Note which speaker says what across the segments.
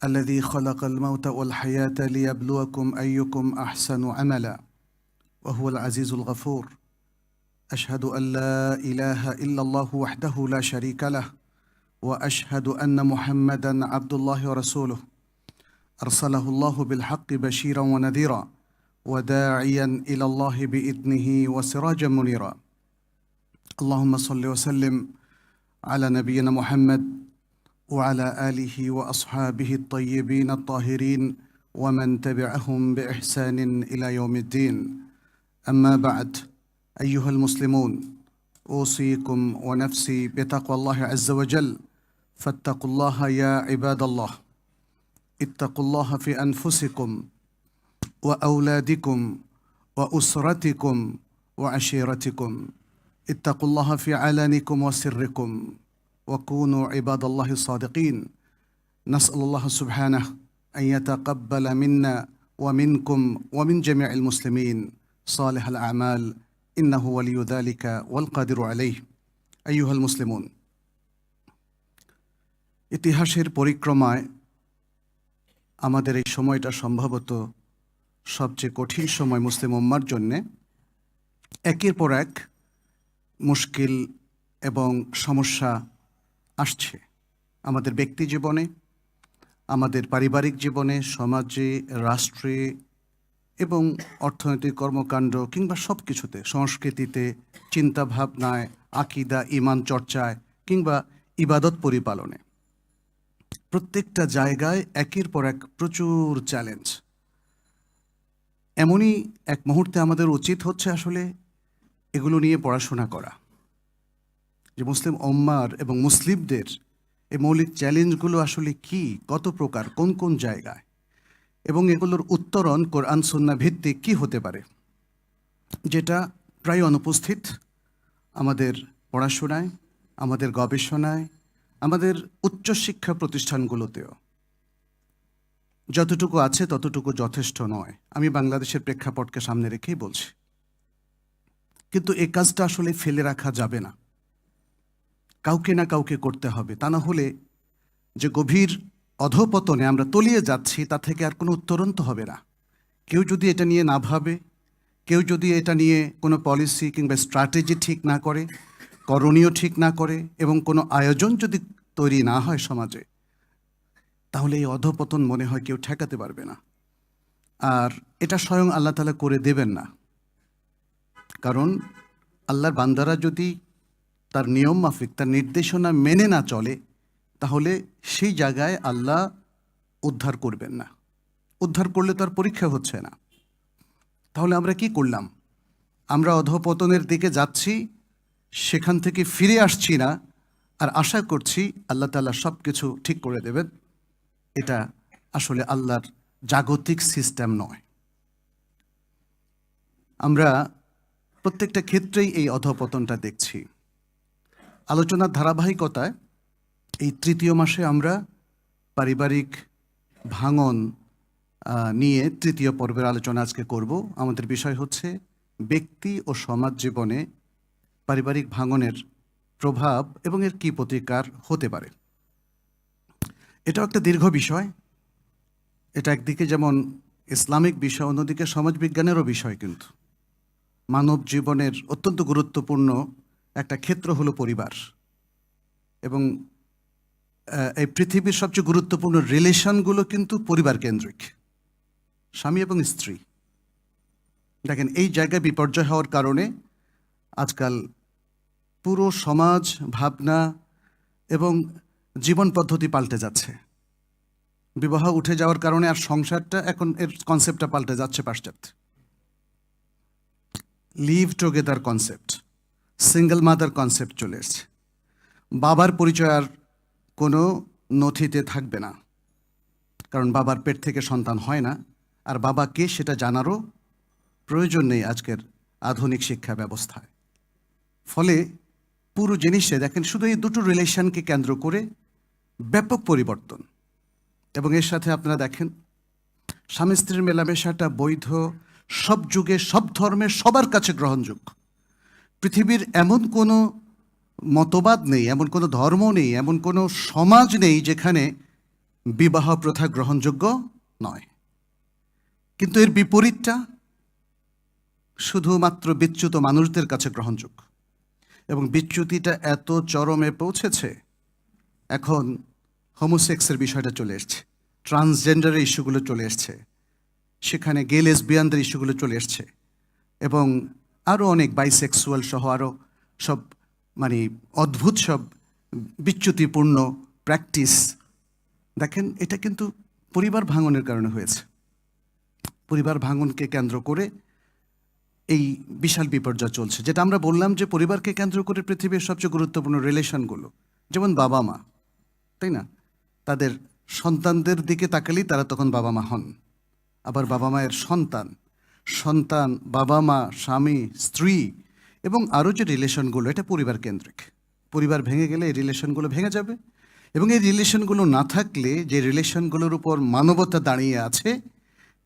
Speaker 1: الذي خلق الموت والحياة ليبلوكم أيكم أحسن عملا وهو العزيز الغفور. أشهد أن لا إله إلا الله وحده لا شريك له، وأشهد أن محمدًا عبد الله ورسوله أرسله الله بالحق بشيرًا ونذيرًا وداعيًا إلى الله بإذنه وسراجًا منيرًا. اللهم صل وسلم على نبينا محمد وعلى آله وأصحابه الطيبين الطاهرين ومن تبعهم بإحسان إلى يوم الدين. أما بعد، أيها المسلمون، أوصيكم ونفسي بتقوى الله عز وجل، فاتقوا الله يا عباد الله. اتقوا الله في أنفسكم وأولادكم وأسرتكم وعشيرتكم. اتقوا الله في علانكم وسركم، وكونوا عباد الله الصادقين. نسأل الله سبحانه أن يتقبل منا ومنكم ومن جميع المسلمين صالح الأعمال، إنه ولي ذلك والقادر عليه. أيها المسلمون, ইতিহাসের পরিক্রমায় আমাদের এই সময়টা সম্ভবত সবচেয়ে কঠিন সময় মুসলিম উম্মার জন্যে। একের পর এক মুশকিল এবং সমস্যা আসছে আমাদের ব্যক্তি জীবনে, আমাদের পারিবারিক জীবনে, সমাজে, রাষ্ট্রে এবং অর্থনৈতিক কর্মকাণ্ড কিংবা সব কিছুতে, সংস্কৃতিতে, চিন্তাভাবনায়, আকিদা, ঈমান চর্চায় কিংবা ইবাদত পরিপালনে। প্রত্যেকটা জায়গায় একের পর এক প্রচুর চ্যালেঞ্জ। এমনই এক মুহূর্তে আমাদের উচিত হচ্ছে আসলে এগুলো নিয়ে পড়াশোনা করা, যে মুসলিম উম্মার এবং মুসলিমদের এই মৌলিক চ্যালেঞ্জগুলো আসলে কি, কত প্রকার, কোন কোন জায়গায়, এবং এগুলোর উত্তরণ কোরআন সুন্নাহ ভিত্তিক কি হতে পারে, যেটা প্রায় অনুপস্থিত আমাদের পড়াশোনায়, আমাদের গবেষণায়, আমাদের উচ্চশিক্ষা প্রতিষ্ঠানগুলোতেও। যতটুকু আছে ততটুকু যথেষ্ট নয়, আমি বাংলাদেশের প্রেক্ষাপটকে সামনে রেখেই বলছি। কিন্তু এই কাজটা আসলে ফেলে রাখা যাবে না, কাউকে না কাউকে করতে হবে। তা না হলে যে গভীর অধঃপতনে আমরা তলিয়ে যাচ্ছি, তা থেকে আর কোনো উত্তরণ তো হবে না। কেউ যদি এটা নিয়ে না ভাবে, কেউ যদি এটা নিয়ে কোনো পলিসি কিংবা স্ট্র্যাটেজি ঠিক না করে, করণীয় ঠিক না করে, এবং কোনো আয়োজন যদি তৈরি না হয় সমাজে, তাহলে এই অধঃপতন মনে হয় কেউ ঠেকাতে পারবে না। আর এটা স্বয়ং আল্লাহ তাআলা করে দেবেন না, কারণ আল্লাহর বান্দারা যদি তার নিয়ম মাফিক, তার নির্দেশনা মেনে না চলে, তাহলে সেই জায়গায় আল্লাহ উদ্ধার করবেন না। উদ্ধার করলে তার পরীক্ষা হচ্ছে না। তাহলে আমরা কি করলাম? আমরা অধঃপতনের দিকে যাচ্ছি, সেখান থেকে ফিরে আসছি না, আর আশা করছি আল্লাহ তাআলা সব কিছু ঠিক করে দেবেন। এটা আসলে আল্লাহর জাগতিক সিস্টেম নয়। আমরা প্রত্যেকটা ক্ষেত্রেই এই অধঃপতনটা দেখছি। আলোচনার ধারাবাহিকতায় এই তৃতীয় মাসে আমরা পারিবারিক ভাঙন নিয়ে তৃতীয় পর্বের আলোচনা আজকে করব। আমাদের বিষয় হচ্ছে ব্যক্তি ও সমাজ জীবনে পারিবারিক ভাঙনের প্রভাব এবং এর কী প্রতিকার হতে পারে। এটাও একটা দীর্ঘ বিষয়। এটা একদিকে যেমন ইসলামিক বিষয়, অন্যদিকে সমাজবিজ্ঞানেরও বিষয়। কিন্তু মানব জীবনের অত্যন্ত গুরুত্বপূর্ণ একটা ক্ষেত্র হলো পরিবার, এবং এই পৃথিবীর সবচেয়ে গুরুত্বপূর্ণ রিলেশনগুলো কিন্তু পরিবার কেন্দ্রিক, স্বামী এবং স্ত্রী। দেখেন, এই জায়গায় বিপর্যয় হওয়ার কারণে আজকাল পুরো সমাজ, ভাবনা এবং জীবন পদ্ধতি পাল্টে যাচ্ছে। বিবাহ উঠে যাওয়ার কারণে আর সংসারটা, এখন এর কনসেপ্টটা পাল্টে যাচ্ছে পাশ্চাত্যে। Live together concept, single mother concept চলে এসছে। বাবার পরিচয় আর কোনো নথিতে থাকবে না, কারণ বাবার পেট থেকে সন্তান হয় না, আর বাবা কে সেটা জানারও প্রয়োজন নেই আজকের আধুনিক শিক্ষা ব্যবস্থায়। ফলে পুরো জিনিসে দেখেন শুধু এই দুটো রিলেশনকে কেন্দ্র করে ব্যাপক পরিবর্তন। এবং এর সাথে আপনারা দেখেন স্বামী স্ত্রীর মেলামেশাটা বৈধ, সব যুগে, সব ধর্মের, সবার কাছে গ্রহণযোগ্য। পৃথিবীর এমন কোনো মতবাদ নেই, এমন কোনো ধর্ম নেই, এমন কোনো সমাজ নেই যেখানে বিবাহ প্রথা গ্রহণযোগ্য নয়। কিন্তু এর বিপরীতটা শুধুমাত্র বিচ্যুত মানুষদের কাছে গ্রহণযোগ্য, এবং বিচ্যুতিটা এত চরমে পৌঁছেছে, এখন হোমোসেক্সের বিষয়টা চলে এসছে, ট্রান্সজেন্ডারের ইস্যুগুলো চলে এসছে, সেখানে গে লেসবিয়ানদের ইস্যুগুলো চলে এসছে, এবং আরও অনেক বাইসেক্সুয়াল সহ আরও সব মানে অদ্ভুত সব বিচ্যুতিপূর্ণ প্র্যাকটিস। দেখেন, এটা কিন্তু পরিবার ভাঙনের কারণে হয়েছে। পরিবার ভাঙনকে কেন্দ্র করে এই বিশাল বিপর্যয় চলছে, যেটা আমরা বললাম যে পরিবারকে কেন্দ্র করে পৃথিবীর সবচেয়ে গুরুত্বপূর্ণ রিলেশনগুলো, যেমন বাবা মা, তাই না? তাদের সন্তানদের দিকে তাকালেই তারা তখন বাবা মা হন। আবার বাবা মায়ের সন্তান, সন্তান, বাবা মা, স্বামী, স্ত্রী, এবং আরও যে রিলেশনগুলো, এটা পরিবার কেন্দ্রিক। পরিবার ভেঙে গেলে এই রিলেশনগুলো ভেঙে যাবে, এবং এই রিলেশনগুলো না থাকলে, যে রিলেশনগুলোর উপর মানবতা দাঁড়িয়ে আছে,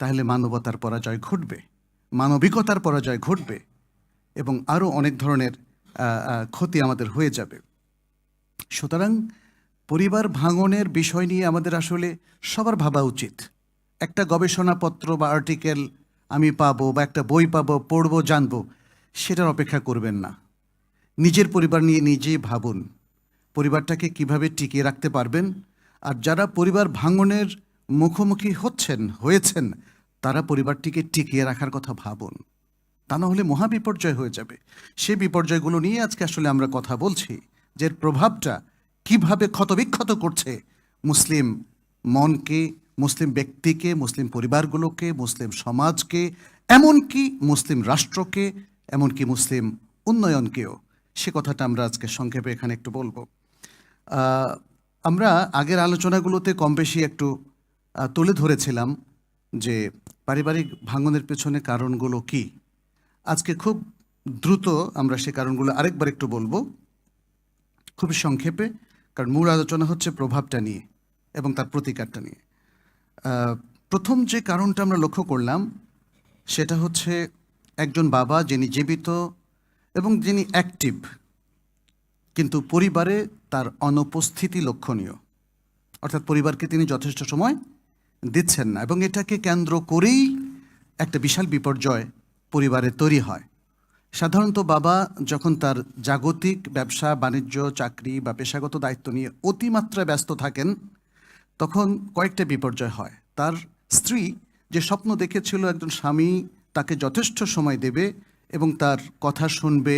Speaker 1: তাহলে মানবতার পরাজয় ঘটবে, মানবিকতার পরাজয় ঘটবে, এবং আরও অনেক ধরনের ক্ষতি আমাদের হয়ে যাবে। সুতরাং পরিবার ভাঙনের বিষয় নিয়ে আমাদের আসলে সবার ভাবা উচিত। একটা গবেষণাপত্র বা আর্টিকেল আমি পাবো, বা একটা বই পাবো, পড়বো, জানবো, সেটার অপেক্ষা করবেন না। নিজের পরিবার নিয়ে নিজেই ভাবুন, পরিবারটাকে কিভাবে টিকিয়ে রাখতে পারবেন। আর যারা পরিবার ভাঙনের মুখোমুখি হয়েছেন, তারা পরিবারটিকে টিকিয়ে রাখার কথা ভাবুন, তা না হলে মহা বিপর্যয় হয়ে যাবে। সেই বিপর্যয়গুলো নিয়ে আজকে আসলে আমরা কথা বলছি, যে প্রভাবটা কিভাবে ক্ষতবিক্ষত করছে মুসলিম মনকে, মুসলিম ব্যক্তিকে, মুসলিম পরিবারগুলোকে, মুসলিম সমাজকে, এমনকি মুসলিম রাষ্ট্রকে, এমনকি মুসলিম উন্নয়নকেও। সে কথাটা আমরা আজকে সংক্ষেপে এখানে একটু বলবো। আমরা আগের আলোচনাগুলোতে কম বেশি একটু তুলে ধরেছিলাম যে পারিবারিক ভাঙনের পেছনে কারণগুলো কি। আজকে খুব দ্রুত আমরা সে কারণগুলো আরেকবার একটু বলবো, খুব সংক্ষেপে, কারণ মূল আলোচনা হচ্ছে প্রভাবটা নিয়ে এবং তার প্রতিকারটা নিয়ে। প্রথম যে কারণটা আমরা লক্ষ্য করলাম, সেটা হচ্ছে একজন বাবা যিনি জীবিত এবং যিনি অ্যাক্টিভ, কিন্তু পরিবারে তার অনুপস্থিতি লক্ষণীয়, অর্থাৎ পরিবারকে তিনি যথেষ্ট সময় দিচ্ছেন না, এবং এটাকে কেন্দ্র করেই একটা বিশাল বিপর্যয় পরিবারে তৈরি হয়। সাধারণত বাবা যখন তার জাগতিক ব্যবসা বাণিজ্য, চাকরি বা পেশাগত দায়িত্ব নিয়ে অতিমাত্রায় ব্যস্ত থাকেন, তখন কয়েকটা বিপর্যয় হয়। তার স্ত্রী যে স্বপ্ন দেখেছিল একজন স্বামী তাকে যথেষ্ট সময় দেবে এবং তার কথা শুনবে,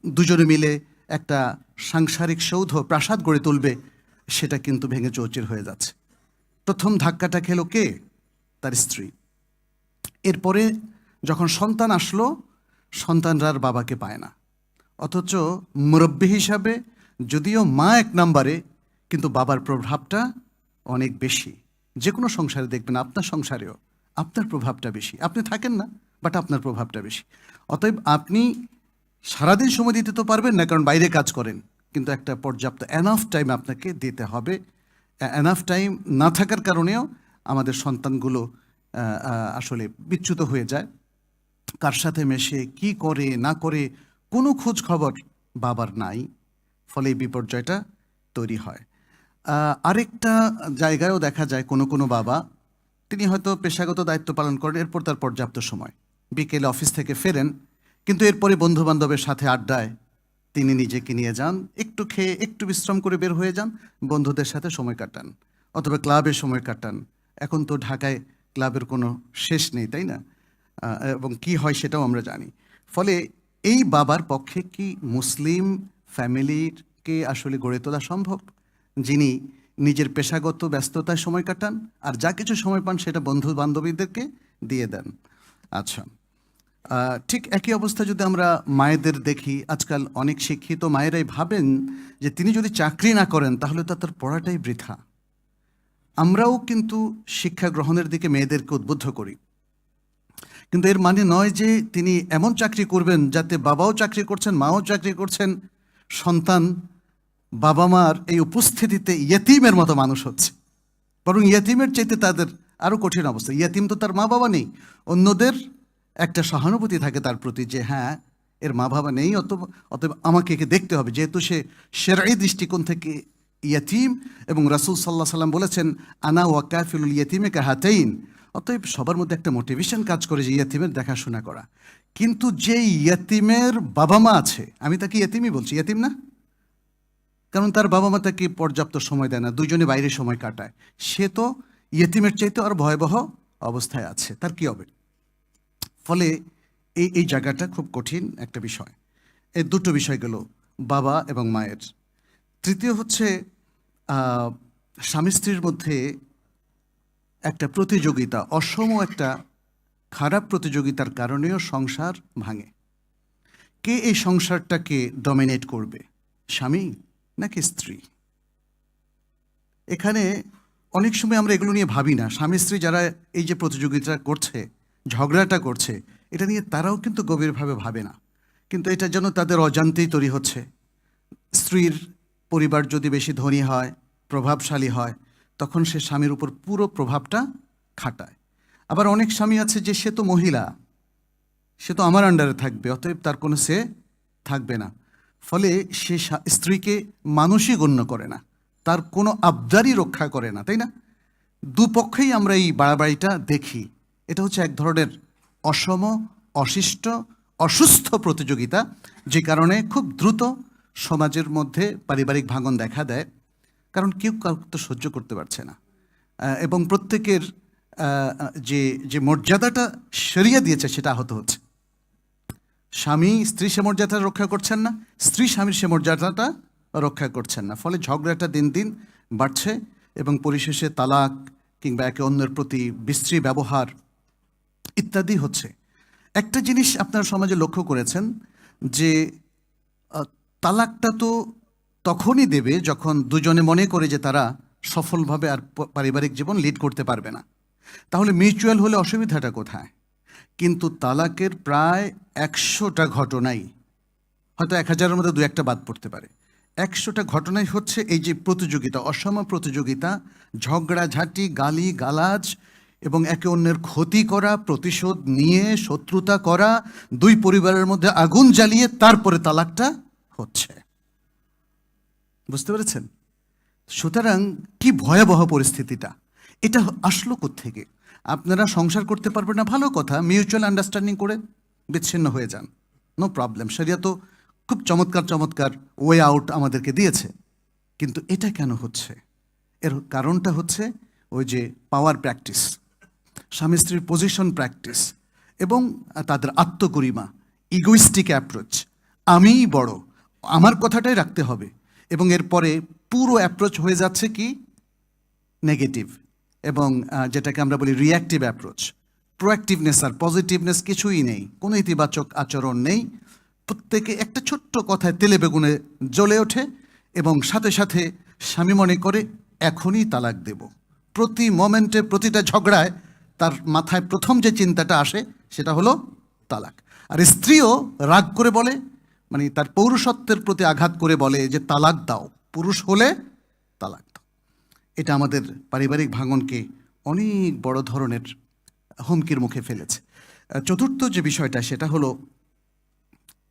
Speaker 1: দুজনে মিলে একটা সাংসারিক সৌধ, প্রাসাদ গড়ে তুলবে, সেটা কিন্তু ভেঙে চৌচির হয়ে যাচ্ছে। প্রথম ধাক্কাটা খেলো কে? তার স্ত্রী। এরপরে যখন সন্তান আসলো, সন্তানরা আর বাবাকে পায় না, অথচ মুরব্বী হিসাবে যদিও মা এক নম্বরে, কিন্তু বাবার প্রভাবটা অনেক বেশি। যে কোনো সংসারে দেখবেন, আপনার সংসারেও আপনার প্রভাবটা বেশি। আপনি থাকেন না, বাট আপনার প্রভাবটা বেশি। অতএব আপনি সারাদিন সময় দিতে তো পারবেন না, কারণ বাইরে কাজ করেন, কিন্তু একটা পর্যাপ্ত এনাফ টাইম আপনাকে দিতে হবে। এনাফ টাইম না থাকার কারণেও আমাদের সন্তানগুলো আসলে বিচ্যুত হয়ে যায়। কার সাথে মেশে, কি করে না করে, কোনো খোঁজ খবর বাবার নাই, ফলে এই বিপর্যয়টা তৈরি হয়। আরেকটা জায়গায়ও দেখা যায় কোনো কোনো বাবা, তিনি হয়তো পেশাগত দায়িত্ব পালন করেন, এরপর তার পর্যাপ্ত সময়, বিকেলে অফিস থেকে ফেরেন, কিন্তু এরপরে বন্ধুবান্ধবের সাথে আড্ডায় তিনি নিজেকে নিয়ে যান, একটু খেয়ে একটু বিশ্রাম করে বের হয়ে যান, বন্ধুদের সাথে সময় কাটান, অথবা ক্লাবে সময় কাটান। এখন তো ঢাকায় ক্লাবের কোনো শেষ নেই, তাই না? এবং কি হয় সেটাও আমরা জানি। ফলে এই বাবার পক্ষে কি মুসলিম ফ্যামিলিকে আসলে গড়ে তোলা সম্ভব, যিনি নিজের পেশাগত ব্যস্ততায় সময় কাটান আর যা কিছু সময় পান সেটা বন্ধু বান্ধবীদেরকে দিয়ে দেন? আচ্ছা, ঠিক একই অবস্থা যদি আমরা মায়েদের দেখি, আজকাল অনেক শিক্ষিত মায়েরাই ভাবেন যে তিনি যদি চাকরি না করেন তাহলে তো তার পড়াটাই বৃথা। আমরাও কিন্তু শিক্ষা গ্রহণের দিকে মেয়েদেরকে উদ্বুদ্ধ করি, কিন্তু এর মানে নয় যে তিনি এমন চাকরি করবেন যাতে বাবাও চাকরি করছেন, মাও চাকরি করছেন, সন্তান বাবা মার এই উপস্থিতিতে ইয়েতিমের মতো মানুষ হচ্ছে। বরং ইয়েতিমের চাইতে তাদের আরও কঠিন অবস্থা। ইয়েতিম তো তার মা বাবা নেই, অন্যদের একটা সহানুভূতি থাকে তার প্রতি, যে হ্যাঁ এর মা বাবা নেই, অতএব আমাকে একে দেখতে হবে, যেহেতু সে শেরঈ দৃষ্টিকোণ থেকে ইয়াতিম, এবং রাসূল সাল্লাল্লাহু আলাইহি সাল্লাম বলেছেন আনা ওয়া কাফিলুল ইয়াতিমে কাহাতাইন। অতএব সবার মধ্যে একটা মোটিভেশন কাজ করে যে ইয়াতিমের দেখাশোনা করা। কিন্তু যে ইয়াতিমের বাবা মা আছে, আমি তাকে ইয়াতিমই বলছি, ইয়াতিম না, কারণ তার বাবা মা তাকে পর্যাপ্ত সময় দেয় না, দুজনে বাইরে সময় কাটায়, সে তো ইয়েতিমের চাইতে আর ভয়াবহ অবস্থায় আছে, তার কি হবে? ফলে এই জায়গাটা খুব কঠিন একটা বিষয়। এই দুটো বিষয় গেল বাবা এবং মায়ের। তৃতীয় হচ্ছে স্বামী স্ত্রীর মধ্যে একটা প্রতিযোগিতা, অসম একটা খারাপ প্রতিযোগিতার কারণেও সংসার ভাঙে। কে এই সংসারটাকে ডমিনেট করবে, স্বামী নাকি স্ত্রী? এখানে অনেক সময় আমরা এগুলো নিয়ে ভাবি না। স্বামী স্ত্রী যারা এই যে প্রতিযোগিতা করছে, ঝগড়াটা করছে, এটা নিয়ে তারাও কিন্তু গভীরভাবে ভাবে না, কিন্তু এটা যেন তাদের অজান্তেই তৈরি হচ্ছে। স্ত্রীর পরিবার যদি বেশি ধনী হয়, প্রভাবশালী হয়, তখন সে স্বামীর উপর পুরো প্রভাবটা খাটায়। আবার অনেক স্বামী আছে যে সে তো মহিলা, সে তো আমার আন্ডারে থাকবে, অতএব তার কোনো সে থাকবে না। ফলে সে স্ত্রীকে মানুষই গণ্য করে না, তার কোনো আবদারই রক্ষা করে না, তাই না? দুপক্ষেই আমরা এই বাড়াবাড়িটা দেখি। এটা হচ্ছে এক ধরনের অসম, অশিষ্ট, অসুস্থ প্রতিযোগিতা, যে কারণে খুব দ্রুত সমাজের মধ্যে পারিবারিক ভাঙন দেখা দেয়। কারণ কেউ কাউকে তো সহ্য করতে পারছে না, এবং প্রত্যেকের যে যে মর্যাদাটা সরিয়ে দিয়েছে সেটা আহত হচ্ছে। স্বামী স্ত্রী সে মর্যাদা রক্ষা করছেন না, স্ত্রী স্বামীর সে মর্যাদাটা রক্ষা করছেন না। ফলে ঝগড়াটা দিন দিন বাড়ছে এবং পরিশেষে তালাক কিংবা একে অন্যের প্রতি বিশ্রী ব্যবহার ইত্যাদি হচ্ছে। একটা জিনিস আপনার সমাজে লক্ষ্য করেছেন যে তালাকটা তো তখনই দেবে যখন দুজনে মনে করে যে তারা সফলভাবে আর পারিবারিক জীবন লিড করতে পারবে না। তাহলে মিউচুয়াল হলে অসুবিধাটা কোথায়? কিন্তু তালাকের প্রায় 100টা ঘটনাই, হয়তো 1000-এর মধ্যে 2-1টা বাদ পড়তে পারে, 100টা ঘটনাই হচ্ছে এই যে প্রতিযোগিতা, অসম প্রতিযোগিতা, ঝগড়াঝাঁটি, গালি গালাজ এবং একে অন্যের ক্ষতি করা, প্রতিশোধ নিয়ে শত্রুতা করা, দুই পরিবারের মধ্যে আগুন জ্বালিয়ে তারপরে তালাকটা হচ্ছে। বুঝতে পেরেছেন? সুতরাং কি ভয়াবহ পরিস্থিতিটা! এটা আসলো কোত্থেকে? আপনারা সংসার করতে পারবেন না, ভালো কথা, মিউচুয়াল আন্ডারস্ট্যান্ডিং করে বিচ্ছিন্ন হয়ে যান, নো প্রবলেম। শরিয়া তো খুব চমৎকার চমৎকার ওয়ে আউট আমাদেরকে দিয়েছে। কিন্তু এটা কেন হচ্ছে? এর কারণটা হচ্ছে ওই যে পাওয়ার প্র্যাকটিস, স্বামী স্ত্রীর পজিশন প্র্যাকটিস, এবং তাদের আত্মগরিমা, ইগোইস্টিক অ্যাপ্রোচ, আমিই বড়, আমার কথাটাই রাখতে হবে, এবং এরপরে পুরো অ্যাপ্রোচ হয়ে যাচ্ছে কি নেগেটিভ, এবং যেটাকে আমরা বলি রিঅ্যাক্টিভ অ্যাপ্রোচ। প্রোঅ্যাক্টিভনেস আর পজিটিভনেস কিছুই নেই, কোনো ইতিবাচক আচরণ নেই। প্রত্যেকে একটা ছোট্ট কথায় তেলে বেগুনে জ্বলে ওঠে এবং সাথে সাথে স্বামী মনে করে এখনই তালাক দেব। প্রতি মোমেন্টে, প্রতিটা ঝগড়ায় তার মাথায় প্রথম যে চিন্তাটা আসে সেটা হলো তালাক। আর স্ত্রীও রাগ করে বলে, মানে তার পৌরুষত্বের প্রতি আঘাত করে বলে যে তালাক দাও, পুরুষ হলে তালাক দাও। এটা আমাদের পারিবারিক ভাঙনকে অনেক বড় ধরনের হুমকির মুখে ফেলেছে। চতুর্থ যে বিষয়টা সেটা হলো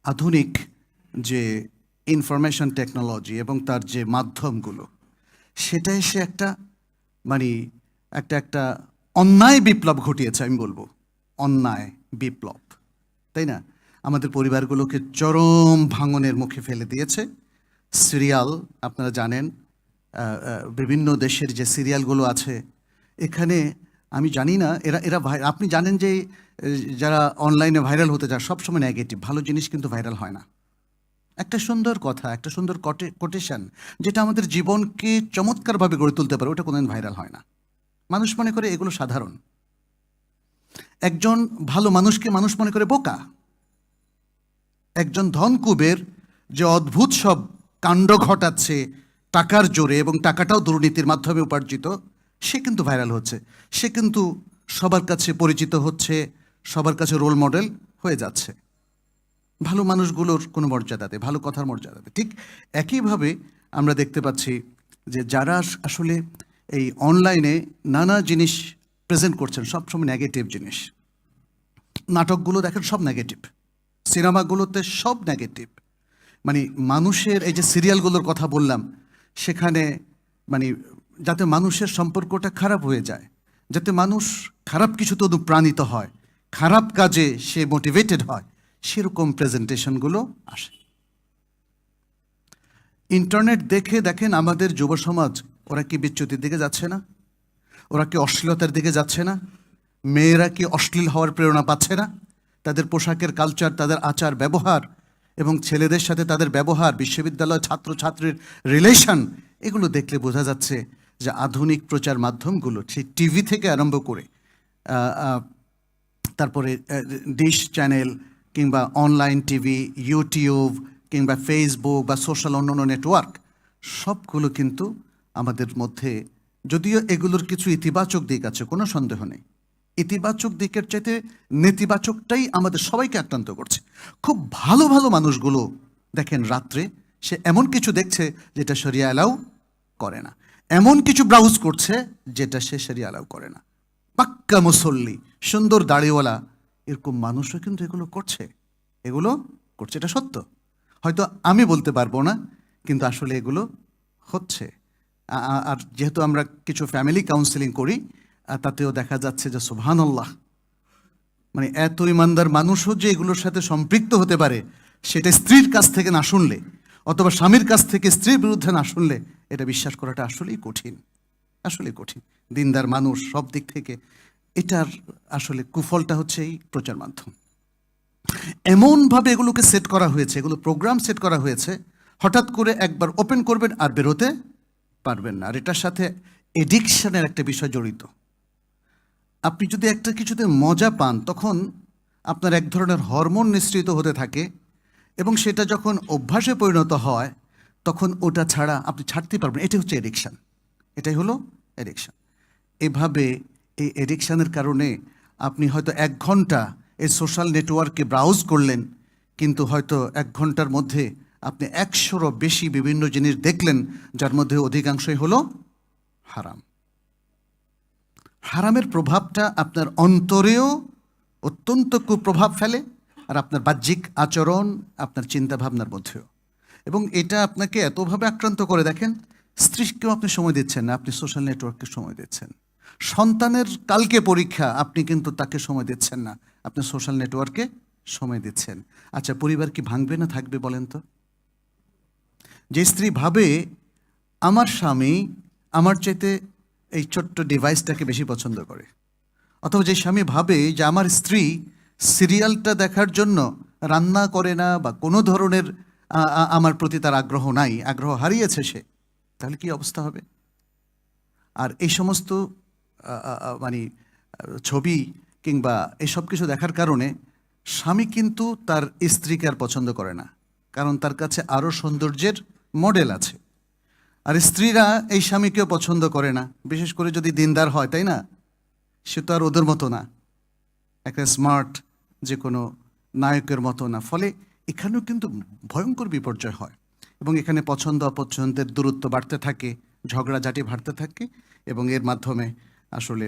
Speaker 1: আধুনিক যে ইনফরমেশন টেকনোলজি এবং তার যে মাধ্যমগুলো, সেটা এসে একটা মানে একটা অন্যায় বিপ্লব ঘটিয়েছে, আমি বলবো অন্যায় বিপ্লব, তাই না? আমাদের পরিবারগুলোকে চরম ভাঙনের মুখে ফেলে দিয়েছে। সিরিয়াল আপনারা জানেন, বিভিন্ন দেশের যে সিরিয়ালগুলো আছে, এখানে আমি জানি না এরা আপনি জানেন যে যারা অনলাইনে ভাইরাল হতে যায় সবসময় নেগেটিভ, ভালো জিনিস কিন্তু ভাইরাল হয় না। একটা সুন্দর কথা, একটা সুন্দর কোটেশন যেটা আমাদের জীবনকে চমৎকারভাবে গড়ে তুলতে পারে, ওটা কোনোদিন ভাইরাল হয় না। মানুষ মনে করে এগুলো সাধারণ। একজন ভালো মানুষকে মানুষ মনে করে বোকা। একজন ধনকুবের যে অদ্ভুত সব কাণ্ড ঘটাচ্ছে টাকার জোরে, এবং টাকাটাও দুর্নীতির মাধ্যমে উপার্জিত, সে কিন্তু ভাইরাল হচ্ছে, সে কিন্তু সবার কাছে পরিচিত হচ্ছে, সবার কাছে রোল মডেল হয়ে যাচ্ছে। ভালো মানুষগুলোর কোনো মর্যাদাতে, ভালো কথার মর্যাদাতে। ঠিক একইভাবে আমরা দেখতে পাচ্ছি যে যারা আসলে এই অনলাইনে নানা জিনিস প্রেজেন্ট করছেন, সবসময় নেগেটিভ জিনিস। নাটকগুলো দেখেন সব নেগেটিভ, সিনেমাগুলোতে সব নেগেটিভ। মানে মানুষের এই যে সিরিয়ালগুলোর কথা বললাম, সেখানে মানে যাতে মানুষের সম্পর্কটা খারাপ হয়ে যায়, যাতে মানুষ খারাপ কিছুতে অনুপ্রাণিত হয়, খারাপ কাজে সে মোটিভেটেড হয়, সেরকম প্রেজেন্টেশনগুলো আসে। ইন্টারনেট দেখে দেখেন আমাদের যুব সমাজ, ওরা কি বিচ্যুতির দিকে যাচ্ছে না? ওরা কি অশ্লীলতার দিকে যাচ্ছে না? মেয়েরা কি অশ্লীল হওয়ার প্রেরণা পাচ্ছে না? তাদের পোশাকের কালচার, তাদের আচার ব্যবহার এবং ছেলেদের সাথে তাদের ব্যবহার, বিশ্ববিদ্যালয় ছাত্রছাত্রীর রিলেশন, এগুলো দেখলে বোঝা যাচ্ছে যে আধুনিক প্রচার মাধ্যমগুলো, সেই টিভি থেকে আরম্ভ করে তারপরে ডিশ চ্যানেল কিংবা অনলাইন টিভি, ইউটিউব কিংবা ফেসবুক বা সোশ্যাল অন্যান্য নেটওয়ার্ক, সবগুলো কিন্তু আমাদের মধ্যে, যদিও এগুলোর কিছু ইতিবাচক দিক আছে, কোনো সন্দেহ নেই, ইতিবাচক দিকের চাইতে নেতিবাচকটাই আমাদের সবাইকে আক্রান্ত করছে। খুব ভালো ভালো মানুষগুলো দেখেন রাত্রে সে এমন কিছু দেখছে যেটা শরিয়া অ্যালাউ করে না, এমন কিছু ব্রাউজ করছে যেটা সে শরিয়া অ্যালাউ করে না। পাক্কা মুসল্লি, সুন্দর দাড়িওয়ালা, এরকম মানুষও কিন্তু এগুলো করছে, এটা সত্য। হয়তো আমি বলতে পারবো না, কিন্তু আসলে এগুলো হচ্ছে। আর যেহেতু আমরা কিছু ফ্যামিলি কাউন্সেলিং করি, তাতেও দেখা যাচ্ছে যে সুবহানাল্লাহ, মানে এত ইমানদার মানুষও যে এগুলোর সাথে সম্পৃক্ত হতে পারে, সেটা স্ত্রীর কাছ থেকে না শুনলে অথবা স্বামীর কাছ থেকে স্ত্রীর বিরুদ্ধে না শুনলে এটা বিশ্বাস করাটা আসলেই কঠিন, আসলেই কঠিন। দিনদার মানুষ সব দিক থেকে, এটার আসলে কুফলটা হচ্ছে এই প্রচার মাধ্যম। এমনভাবে এগুলোকে সেট করা হয়েছে, এগুলো প্রোগ্রাম সেট করা হয়েছে, হঠাৎ করে একবার ওপেন করবেন আর বেরোতে পারবেন না। আর এটার সাথে এডিকশনের একটা বিষয় জড়িত। আপনি যদি একটা কিছুতে মজা পান, তখন আপনার এক ধরনের হরমোন নিঃসৃত হতে থাকে, এবং সেটা যখন অভ্যাসে পরিণত হয় তখন ওটা ছাড়া আপনি ছাড়তে পারবেন। এটাই হচ্ছে এডিকশান, এটাই হলো এডিকশান। এভাবে এই এডিকশানের কারণে আপনি হয়তো 1 ঘন্টা এই সোশ্যাল নেটওয়ার্কে ব্রাউজ করলেন, কিন্তু হয়তো 1 ঘন্টার মধ্যে আপনি 100রও বেশি বিভিন্ন জিনিস দেখলেন, যার মধ্যে অধিকাংশই হলো হারাম। হারামের প্রভাবটা আপনার অন্তরেও অত্যন্ত কুপ্রভাব ফেলে, আর আপনার বাহ্যিক আচরণ, আপনার চিন্তাভাবনার মধ্যেও। এবং এটা আপনাকে এতভাবে আক্রান্ত করে, দেখেন স্ত্রীকেও আপনি সময় দিচ্ছেন না, আপনি সোশ্যাল নেটওয়ার্ককে সময় দিচ্ছেন। সন্তানের কালকে পরীক্ষা, আপনি কিন্তু তাকে সময় দিচ্ছেন না, আপনি সোশ্যাল নেটওয়ার্কে সময় দিচ্ছেন। আচ্ছা, পরিবার কি ভাঙবে না থাকবে বলেন তো? যে স্ত্রী ভাবে আমার স্বামী আমার চাইতে এই ছোট্ট ডিভাইসটাকে বেশি পছন্দ করে, অথবা যে স্বামী ভাবে যে আমার স্ত্রী সিরিয়ালটা দেখার জন্য রান্না করে না বা কোনো ধরনের আমার প্রতি তার আগ্রহ নাই, আগ্রহ হারিয়েছে সে, তাহলে কি অবস্থা হবে? আর এই সমস্ত মানে ছবি কিংবা এসব কিছু দেখার কারণে স্বামী কিন্তু তার স্ত্রীকে আর পছন্দ করে না, কারণ তার কাছে আরও সৌন্দর্যের মডেল আছে। আর স্ত্রীরা এই স্বামীকেও পছন্দ করে না, বিশেষ করে যদি দিনদার হয়, তাই না? সে তো আর ওদের মতো না, একটা স্মার্ট যে কোনো নায়কের মতো না। ফলে এখানেও কিন্তু ভয়ঙ্কর বিপর্যয় হয়, এবং এখানে পছন্দ অপছন্দের দূরত্ব বাড়তে থাকে, ঝগড়াঝাটি বাড়তে থাকে, এবং এর মাধ্যমে আসলে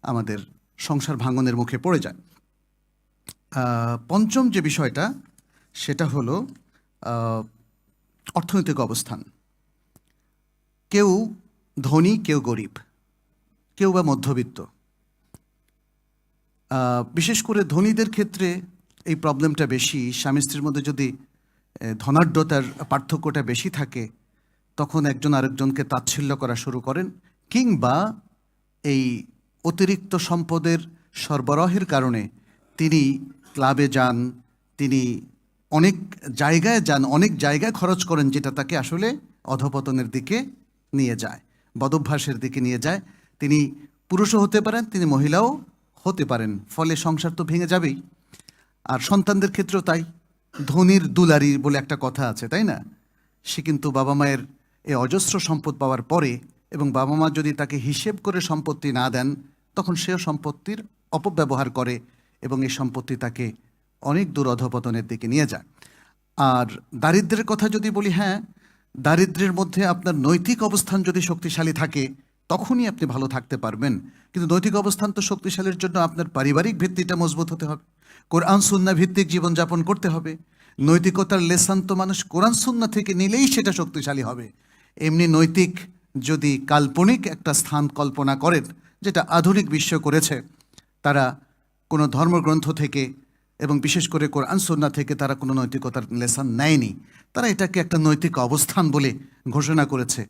Speaker 1: আমাদের সংসার ভাঙনের মুখে পড়ে যায়। পঞ্চম যে বিষয়টা, সেটা হলো অর্থনৈতিক অবস্থান। কেউ ধনী, কেউ গরিব, কেউ বা মধ্যবিত্ত। বিশেষ করে ধনীদের ক্ষেত্রে এই প্রবলেমটা বেশি। স্বামী স্ত্রীর মধ্যে যদি ধনাঢ্যতার পার্থক্যটা বেশি থাকে, তখন একজন আরেকজনকে তাচ্ছিল্য করা শুরু করেন, কিংবা এই অতিরিক্ত সম্পদের সরবরাহের কারণে তিনি ক্লাবে যান, তিনি অনেক জায়গায় যান, অনেক জায়গায় খরচ করেন, যেটা তাকে আসলে অধপতনের দিকে নিয়ে যায়, বদভ্যাসের দিকে নিয়ে যায়। তিনি পুরুষও হতে পারেন, তিনি মহিলাও হতে পারেন, ফলে সংসার তো ভেঙে যাবেই। আর সন্তানদের ক্ষেত্রেও তাই। ধনীর দুলারি বলে একটা কথা আছে, তাই না? সে কিন্তু বাবা মায়ের এই অজস্র সম্পদ পাওয়ার পরে, এবং বাবা মা যদি তাকে হিসেব করে সম্পত্তি না দেন, তখন সেও সম্পত্তির অপব্যবহার করে, এবং এই সম্পত্তি তাকে অনেক দূর অধপতনের দিকে নিয়ে যায়। আর দারিদ্র্যের কথা যদি বলি, হ্যাঁ, দারিদ্র্যের মধ্যে আপনার নৈতিক অবস্থান যদি শক্তিশালী থাকে, তখনই আপনি ভালো থাকতে পারবেন। কিন্তু নৈতিক অবস্থান তো শক্তিশালীর জন্য আপনার পারিবারিক ভিত্তিটা মজবুত হতে হবে, কোরআন সুন্নাহ ভিত্তিক জীবনযাপন করতে হবে। নৈতিকতার লেসান তো মানুষ কোরআন সুন্নাহ থেকে নিলেই সেটা শক্তিশালী হবে। এমনি নৈতিক যদি কাল্পনিক একটা স্থান কল্পনা করেন, যেটা আধুনিক বিশ্ব করেছে, তারা কোনো ধর্মগ্রন্থ থেকে এবং বিশেষ করে কোরআন সুন্নাহ থেকে তারা কোনো নৈতিকতার লেসন নেয়নি। তারা এটাকে একটা নৈতিক অবস্থান বলে ঘোষণা করেছে,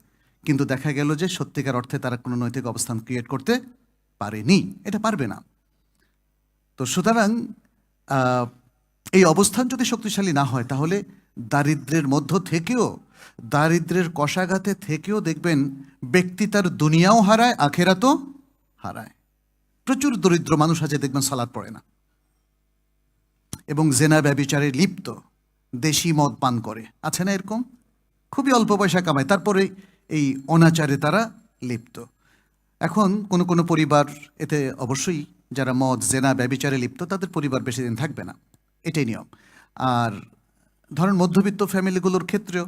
Speaker 1: কিন্তু দেখা গেল যে সত্যিকার অর্থে তারা কোনো নৈতিক অবস্থান ক্রিয়েট করতে পারেনি, এটা পারবে না। তো সুতরাং এই অবস্থান যদি শক্তিশালী না হয়, তাহলে দারিদ্র্যের মধ্য থেকেও, দারিদ্র্যের কষাঘাতে থেকেও দেখবেন ব্যক্তি তার দুনিয়াও হারায়, আখেরাতও হারায়। প্রচুর দরিদ্র মানুষ আছে দেখবেন সালাত পড়ে না এবং জেনা ব্যভিচারে লিপ্ত, দেশি মদ পান করে, আছে না এরকম? খুবই অল্প পয়সা কামায়, তারপরে এই অনাচারে তারা লিপ্ত। এখন কোনো কোনো পরিবার, এতে অবশ্যই যারা মদ জেনা ব্যভিচারে লিপ্ত তাদের পরিবার বেশি দিন থাকবে না, এটাই নিয়ম। আর ধরেন মধ্যবিত্ত ফ্যামিলিগুলোর ক্ষেত্রেও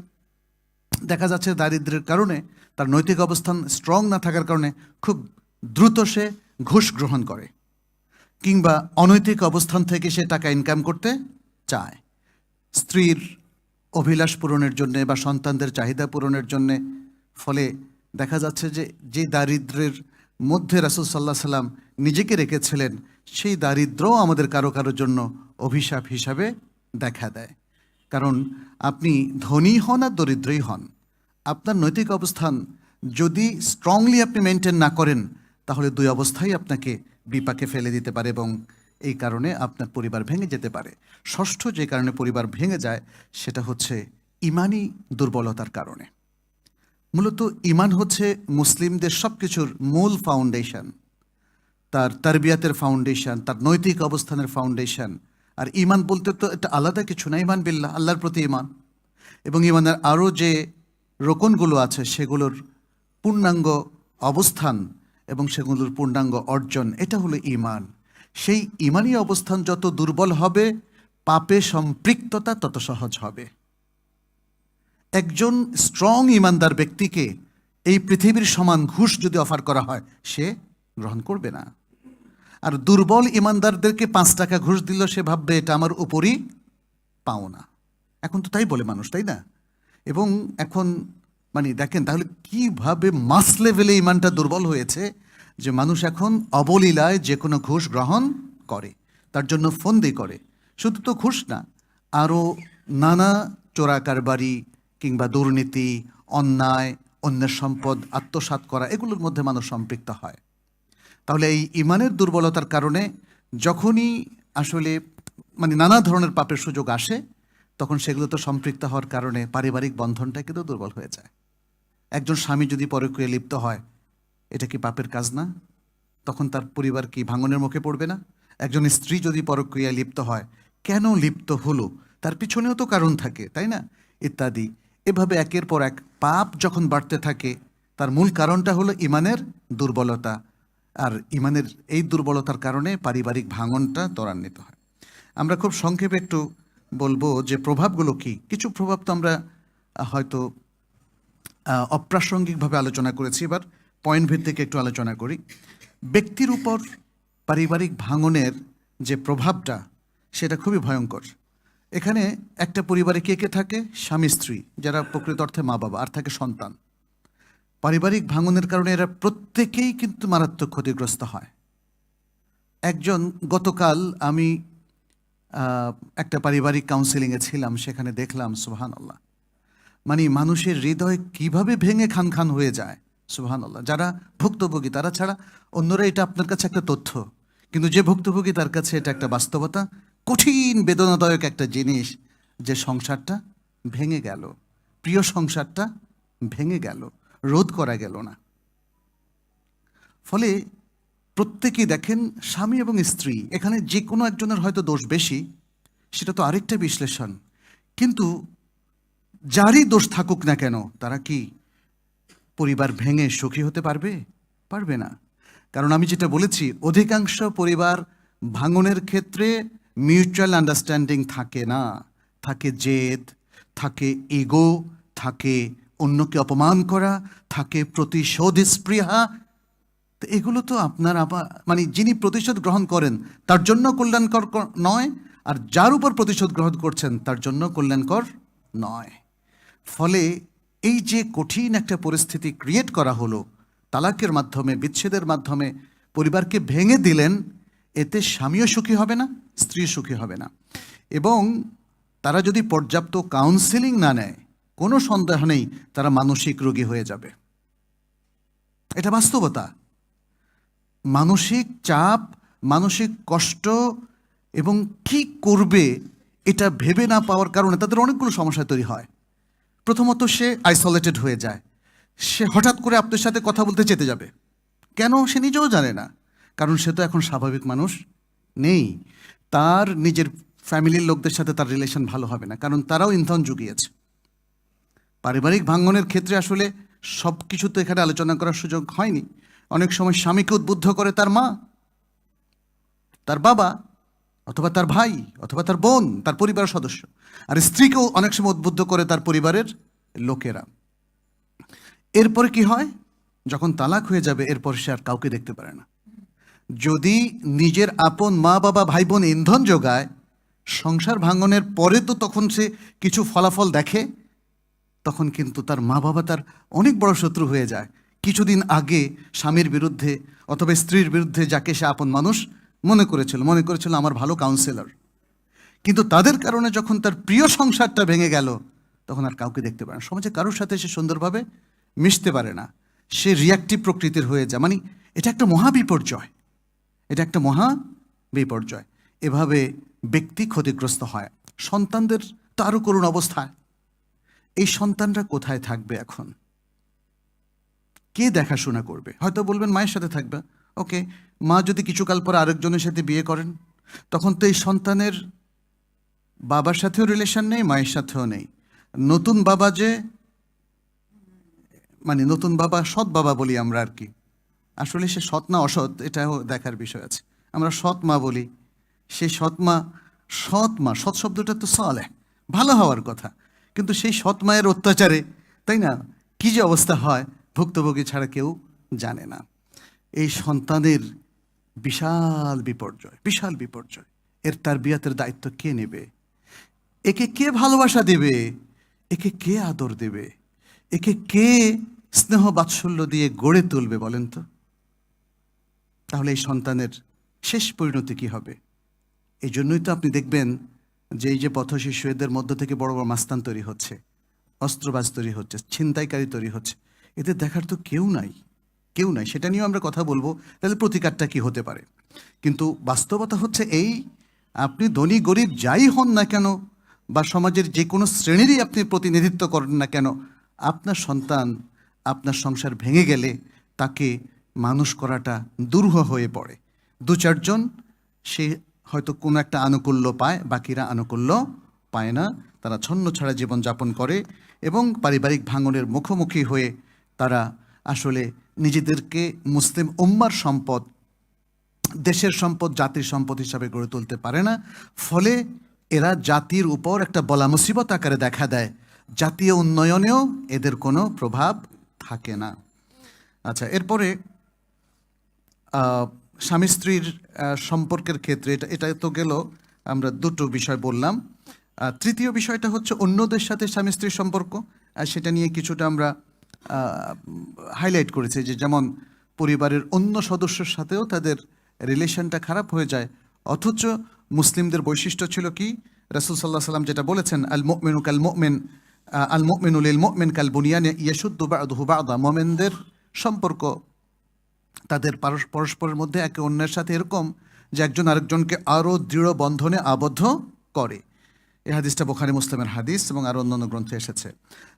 Speaker 1: দেখা যাচ্ছে দারিদ্র্যের কারণে, তার নৈতিক অবস্থান স্ট্রং না থাকার কারণে খুব দ্রুত সে ঘুষ গ্রহণ করে, কিংবা অনৈতিক অবস্থান থেকে সে টাকা ইনকাম করতে চায় স্ত্রীর অভিলাষ পূরণের জন্যে বা সন্তানদের চাহিদা পূরণের জন্যে। ফলে দেখা যাচ্ছে যে যে দারিদ্র্যের মধ্যে রাসূল সাল্লাল্লাহু আলাইহি সাল্লাম নিজেকে রেখেছিলেন, সেই দারিদ্র্যও আমাদের কারো কারোর জন্য অভিশাপ হিসাবে দেখা দেয়। কারণ আপনি ধনী হন আর দরিদ্রই হন, আপনার নৈতিক অবস্থান যদি স্ট্রংলি আপনি মেনটেন না করেন, তাহলে দুই অবস্থাই আপনাকে বিপাকে ফেলে দিতে পারে এবং এই কারণে আপনার পরিবার ভেঙে যেতে পারে। ষষ্ঠ যে কারণে পরিবার ভেঙে যায় সেটা হচ্ছে ইমানি দুর্বলতার কারণে। মূলত ইমান হচ্ছে মুসলিমদের সব কিছুর মূল ফাউন্ডেশন, তার তারবিয়াতের ফাউন্ডেশন, তার নৈতিক অবস্থানের ফাউন্ডেশন। আর ইমান বলতে তো এটা আলাদা কিছু না, ইমান বিল্লাহ, আল্লাহর প্রতি ইমান, এবং ইমানের আরও যে রোকনগুলো আছে সেগুলোর পূর্ণাঙ্গ অবস্থান এবং সেগুলোর পূর্ণাঙ্গ অর্জন, এটা হলো ইমান। সেই ইমানি অবস্থান যত দুর্বল হবে, পাপে সম্পৃক্ততা তত সহজ হবে। একজন স্ট্রং ইমানদার ব্যক্তিকে এই পৃথিবীর সমান ঘুষ যদি অফার করা হয়, সে গ্রহণ করবে না। আর দুর্বল ইমানদারদেরকে 5 টাকা ঘুষ দিল, সে ভাববে এটা আমার উপরই পাওনা। এখন তো তাই বলে মানুষ, তাই না? এবং এখন মানে দেখেন তাহলে কিভাবে মাস লেভেলে ইমানটা দুর্বল হয়েছে, যে মানুষ এখন অবলীলায় যে কোনো ঘুষ গ্রহণ করে, তার জন্য ফন্দি করে। শুধু তো ঘুষ না, আরও নানা চোরাকারবারি কিংবা দুর্নীতি, অন্যায়, অন্যের সম্পদ আত্মসাৎ করা, এগুলোর মধ্যে মানুষ সম্পৃক্ত হয়। তাহলে এই ইমানের দুর্বলতার কারণে যখনই আসলে মানে নানা ধরনের পাপের সুযোগ আসে, তখন সেগুলো তো সম্পৃক্ত হওয়ার কারণে পারিবারিক বন্ধনটা কিন্তু দুর্বল হয়ে যায়। একজন স্বামী যদি পরকীয়ায় লিপ্ত হয়, এটা কি পাপের কাজ না? তখন তার পরিবার কি ভাঙনের মুখে পড়বে না? একজন স্ত্রী যদি পরকীয়ায় লিপ্ত হয়, কেন লিপ্ত হলো, তার পিছনেও তো কারণ থাকে, তাই না? ইত্যাদি। এভাবে একের পর এক পাপ যখন বাড়তে থাকে, তার মূল কারণটা হলো ইমানের দুর্বলতা। আর ইমানের এই দুর্বলতার কারণে পারিবারিক ভাঙনটা ত্বরান্বিত হয়। আমরা খুব সংক্ষেপে একটু বলবো যে প্রভাবগুলো কি। কিছু প্রভাব তো আমরা হয়তো অপ্রাসঙ্গিকভাবে আলোচনা করেছি, এবার পয়েন্ট ভিত্তিক একটু আলোচনা করি। ব্যক্তির উপর পারিবারিক ভাঙনের যে প্রভাবটা, সেটা খুবই ভয়ঙ্কর। এখানে একটা পরিবারে কে কে থাকে? স্বামী স্ত্রী, যারা প্রকৃত অর্থে মা বাবা, আর থাকে সন্তান। পারিবারিক ভাঙনের কারণে এরা প্রত্যেকেই কিন্তু মারাত্মক ক্ষতিগ্রস্ত হয়। একজন, গতকাল আমি একটা পারিবারিক কাউন্সিলিংয়ে ছিলাম, সেখানে দেখলাম সুবহানাল্লাহ, মানে মানুষের হৃদয় কিভাবে ভেঙে খান খান হয়ে যায়। সুবহানাল্লাহ, যারা ভুক্তভোগী তারা ছাড়া অন্যরা এটা আপনার কাছে একটা তথ্য, কিন্তু যে ভুক্তভোগী তার কাছে এটা একটা বাস্তবতা, কঠিন বেদনাদায়ক একটা জিনিস, যে সংসারটা ভেঙে গেল, প্রিয় সংসারটা ভেঙে গেল, রোধ করা গেল না। ফলে প্রত্যেকেই দেখেন, স্বামী এবং স্ত্রী, এখানে যে কোনো একজনের হয়তো দোষ বেশি, সেটা তো আরেকটা বিশ্লেষণ, কিন্তু যারই দোষ থাকুক না কেন, তারা কি পরিবার ভেঙে সুখী হতে পারবে? পারবে না। কারণ আমি যেটা বলেছি, অধিকাংশ পরিবার ভাঙনের ক্ষেত্রে মিউচুয়াল আন্ডারস্ট্যান্ডিং থাকে না, থাকে জেদ, থাকে ইগো, থাকে অন্যকে অপমান করা, থাকে প্রতিশোধ স্পৃহা। তো এগুলো তো আপনার আবার মানে যিনি প্রতিশোধ গ্রহণ করেন তার জন্য কল্যাণকর নয়, আর যার উপর প্রতিশোধ গ্রহণ করছেন তার জন্য কল্যাণকর নয়। ফলে এই যে কঠিন একটা পরিস্থিতি ক্রিয়েট করা হলো, তালাকের মাধ্যমে, বিচ্ছেদের মাধ্যমে পরিবারকে ভেঙে দিলেন, এতে স্বামীও সুখী হবে না, স্ত্রী সুখী হবে না। এবং তারা যদি পর্যাপ্ত কাউন্সেলিং না নেয়, কোনো সন্দেহ নেই তারা মানসিক রোগী হয়ে যাবে। এটা বাস্তবতা। মানসিক চাপ, মানসিক কষ্ট এবং কি করবে এটা ভেবে না পাওয়ার কারণে তাদের অনেকগুলো সমস্যা তৈরি হয়। প্রথমত, সে আইসোলেটেড হয়ে যায়। সে হঠাৎ করে আপনার সাথে কথা বলতে চেতে যাবে, কেন সে নিজেও জানে না, কারণ সে তো এখন স্বাভাবিক মানুষ নেই। তার নিজের ফ্যামিলির লোকদের সাথে তার রিলেশন ভালো হবে না, কারণ তারাও ইন্ধন জুগিয়েছে। পারিবারিক ভাঙ্গনের ক্ষেত্রে আসলে সব কিছু তো এখানে আলোচনা করার সুযোগ হয়নি। অনেক সময় স্বামীকে উদ্বুদ্ধ করে তার মা, তার বাবা, অথবা তার ভাই, অথবা তার বোন, তার পরিবারের সদস্য। আর স্ত্রীকেও অনেক সময় উদ্বুদ্ধ করে তার পরিবারের লোকেরা। এরপরে কি হয়? যখন তালাক হয়ে যাবে, এরপর সে আর কাউকে দেখতে পারে না। যদি নিজের আপন মা, বাবা, ভাই, বোন ইন্ধন যোগায়, সংসার ভাঙনের পরে তো তখন সে কিছু ফলাফল দেখে, তখন কিন্তু তার মা বাবা তার অনেক বড় শত্রু হয়ে যায়। কিছুদিন আগে স্বামীর বিরুদ্ধে অথবা স্ত্রীর বিরুদ্ধে যাকে সে আপন মানুষ মনে করেছিল আমার ভালো কাউন্সিলর, কিন্তু তাদের কারণে যখন তার প্রিয় সংসারটা ভেঙে গেল, তখন আর কাউকে দেখতে পারে না। সমাজে কারোর সাথে সে সুন্দরভাবে মিশতে পারে না, সে রিয়াক্টিভ প্রকৃতির হয়ে যায়। মানে এটা একটা মহাবিপর্যয়, এটা একটা মহা বিপর্যয়। এভাবে ব্যক্তি ক্ষতিগ্রস্ত হয়। সন্তানদের তো আরও করুণ অবস্থা। এই সন্তানরা কোথায় থাকবে এখন? কে দেখাশোনা করবে? হয়তো বলবেন মায়ের সাথে থাকবে। ওকে, মা যদি কিছুকাল পর আরেকজনের সাথে বিয়ে করেন, তখন তো এই সন্তানের বাবার সাথেও রিলেশন নেই, মায়ের সাথেও নেই। নতুন বাবা যে, মানে নতুন বাবা, সৎ বাবা বলি আমরা আর কি, আসলে সে সৎ না অসৎ এটাও দেখার বিষয় আছে। আমরা সৎ মা বলি, সেই সৎ মা, সৎ শব্দটা তো সালেহ, ভালো হওয়ার কথা, কিন্তু সেই সৎ মায়ের অত্যাচারে, তাই না, কি যে অবস্থা হয় ভুক্তভোগী ছাড়া কেউ জানে না। এই সন্তানের বিশাল বিপর্যয়, বিশাল বিপর্যয়। এর তারবিয়াতের দায়িত্ব কে নেবে? একে কে ভালোবাসা দেবে? একে কে আদর দেবে? একে কে স্নেহ বাৎসল্য দিয়ে গড়ে তুলবে বলেন তো? তাহলে এই সন্তানের শেষ পরিণতি কি হবে? এই জন্যই তো আপনি দেখবেন যে এই যে পথ শিশু, এদের মধ্য থেকে বড় বড় মাস্তান তৈরি হচ্ছে, অস্ত্রবাজ তৈরি হচ্ছে, ছিনতাইকারী তৈরি হচ্ছে। এদের দেখার তো কেউ নাই, কেউ নাই। সেটা নিয়েও আমরা কথা বলবো, তাহলে প্রতিকারটা কি হতে পারে। কিন্তু বাস্তবতা হচ্ছে এই, আপনি ধনী গরিব যাই হন না কেন, বা সমাজের যে কোনো শ্রেণীরই আপনি প্রতিনিধিত্ব করেন না কেন, আপনার সন্তান, আপনার সংসার ভেঙে গেলে তাকে মানুষ করাটা দুরূহ হয়ে পড়ে। দু চারজন সে হয়তো কোনো একটা আনুকূল্য পায়, বাকিরা আনুকূল্য পায় না। তারা ছন্ন ছাড়া জীবনযাপন করে এবং পারিবারিক ভাঙনের মুখোমুখি হয়ে তারা আসলে নিজেদেরকে মুসলিম উম্মার সম্পদ, দেশের সম্পদ, জাতির সম্পদ হিসাবে গড়ে তুলতে পারে না। ফলে এরা জাতির উপর একটা বলা মুসিবত আকারে দেখা দেয়। জাতীয় উন্নয়নেও এদের কোনো প্রভাব থাকে না। আচ্ছা, এরপরে স্বামী স্ত্রীর সম্পর্কের ক্ষেত্রে এটা তো গেল, আমরা দুটো বিষয় বললাম। তৃতীয় বিষয়টা হচ্ছে অন্যদের সাথে স্বামী স্ত্রীর সম্পর্ক। সেটা নিয়ে কিছুটা আমরা হাইলাইট করেছি, যে যেমন পরিবারের অন্য সদস্যের সাথেও তাদের রিলেশনটা খারাপ হয়ে যায়। অথচ মুসলিমদের বৈশিষ্ট্য ছিল কি? রাসূল সাল্লাল্লাহু আলাইহি ওয়াসাল্লাম যেটা বলেছেন, আল মুমিনু কাল মুমিন, আল মুমিনু লিল মুমিন কাল বুনিয়ান ইয়াশুদ্দু বা'দুহু বা'দা। মুমিনদের সম্পর্ক তাদের পরস্পরের মধ্যে একে অন্যের সাথে এরকম যে একজন আরেকজনকে আরও দৃঢ় বন্ধনে আবদ্ধ করে। এই হাদিসটা বুখারী মুসলিমের হাদিস এবং আরও অন্যান্য গ্রন্থে এসেছে।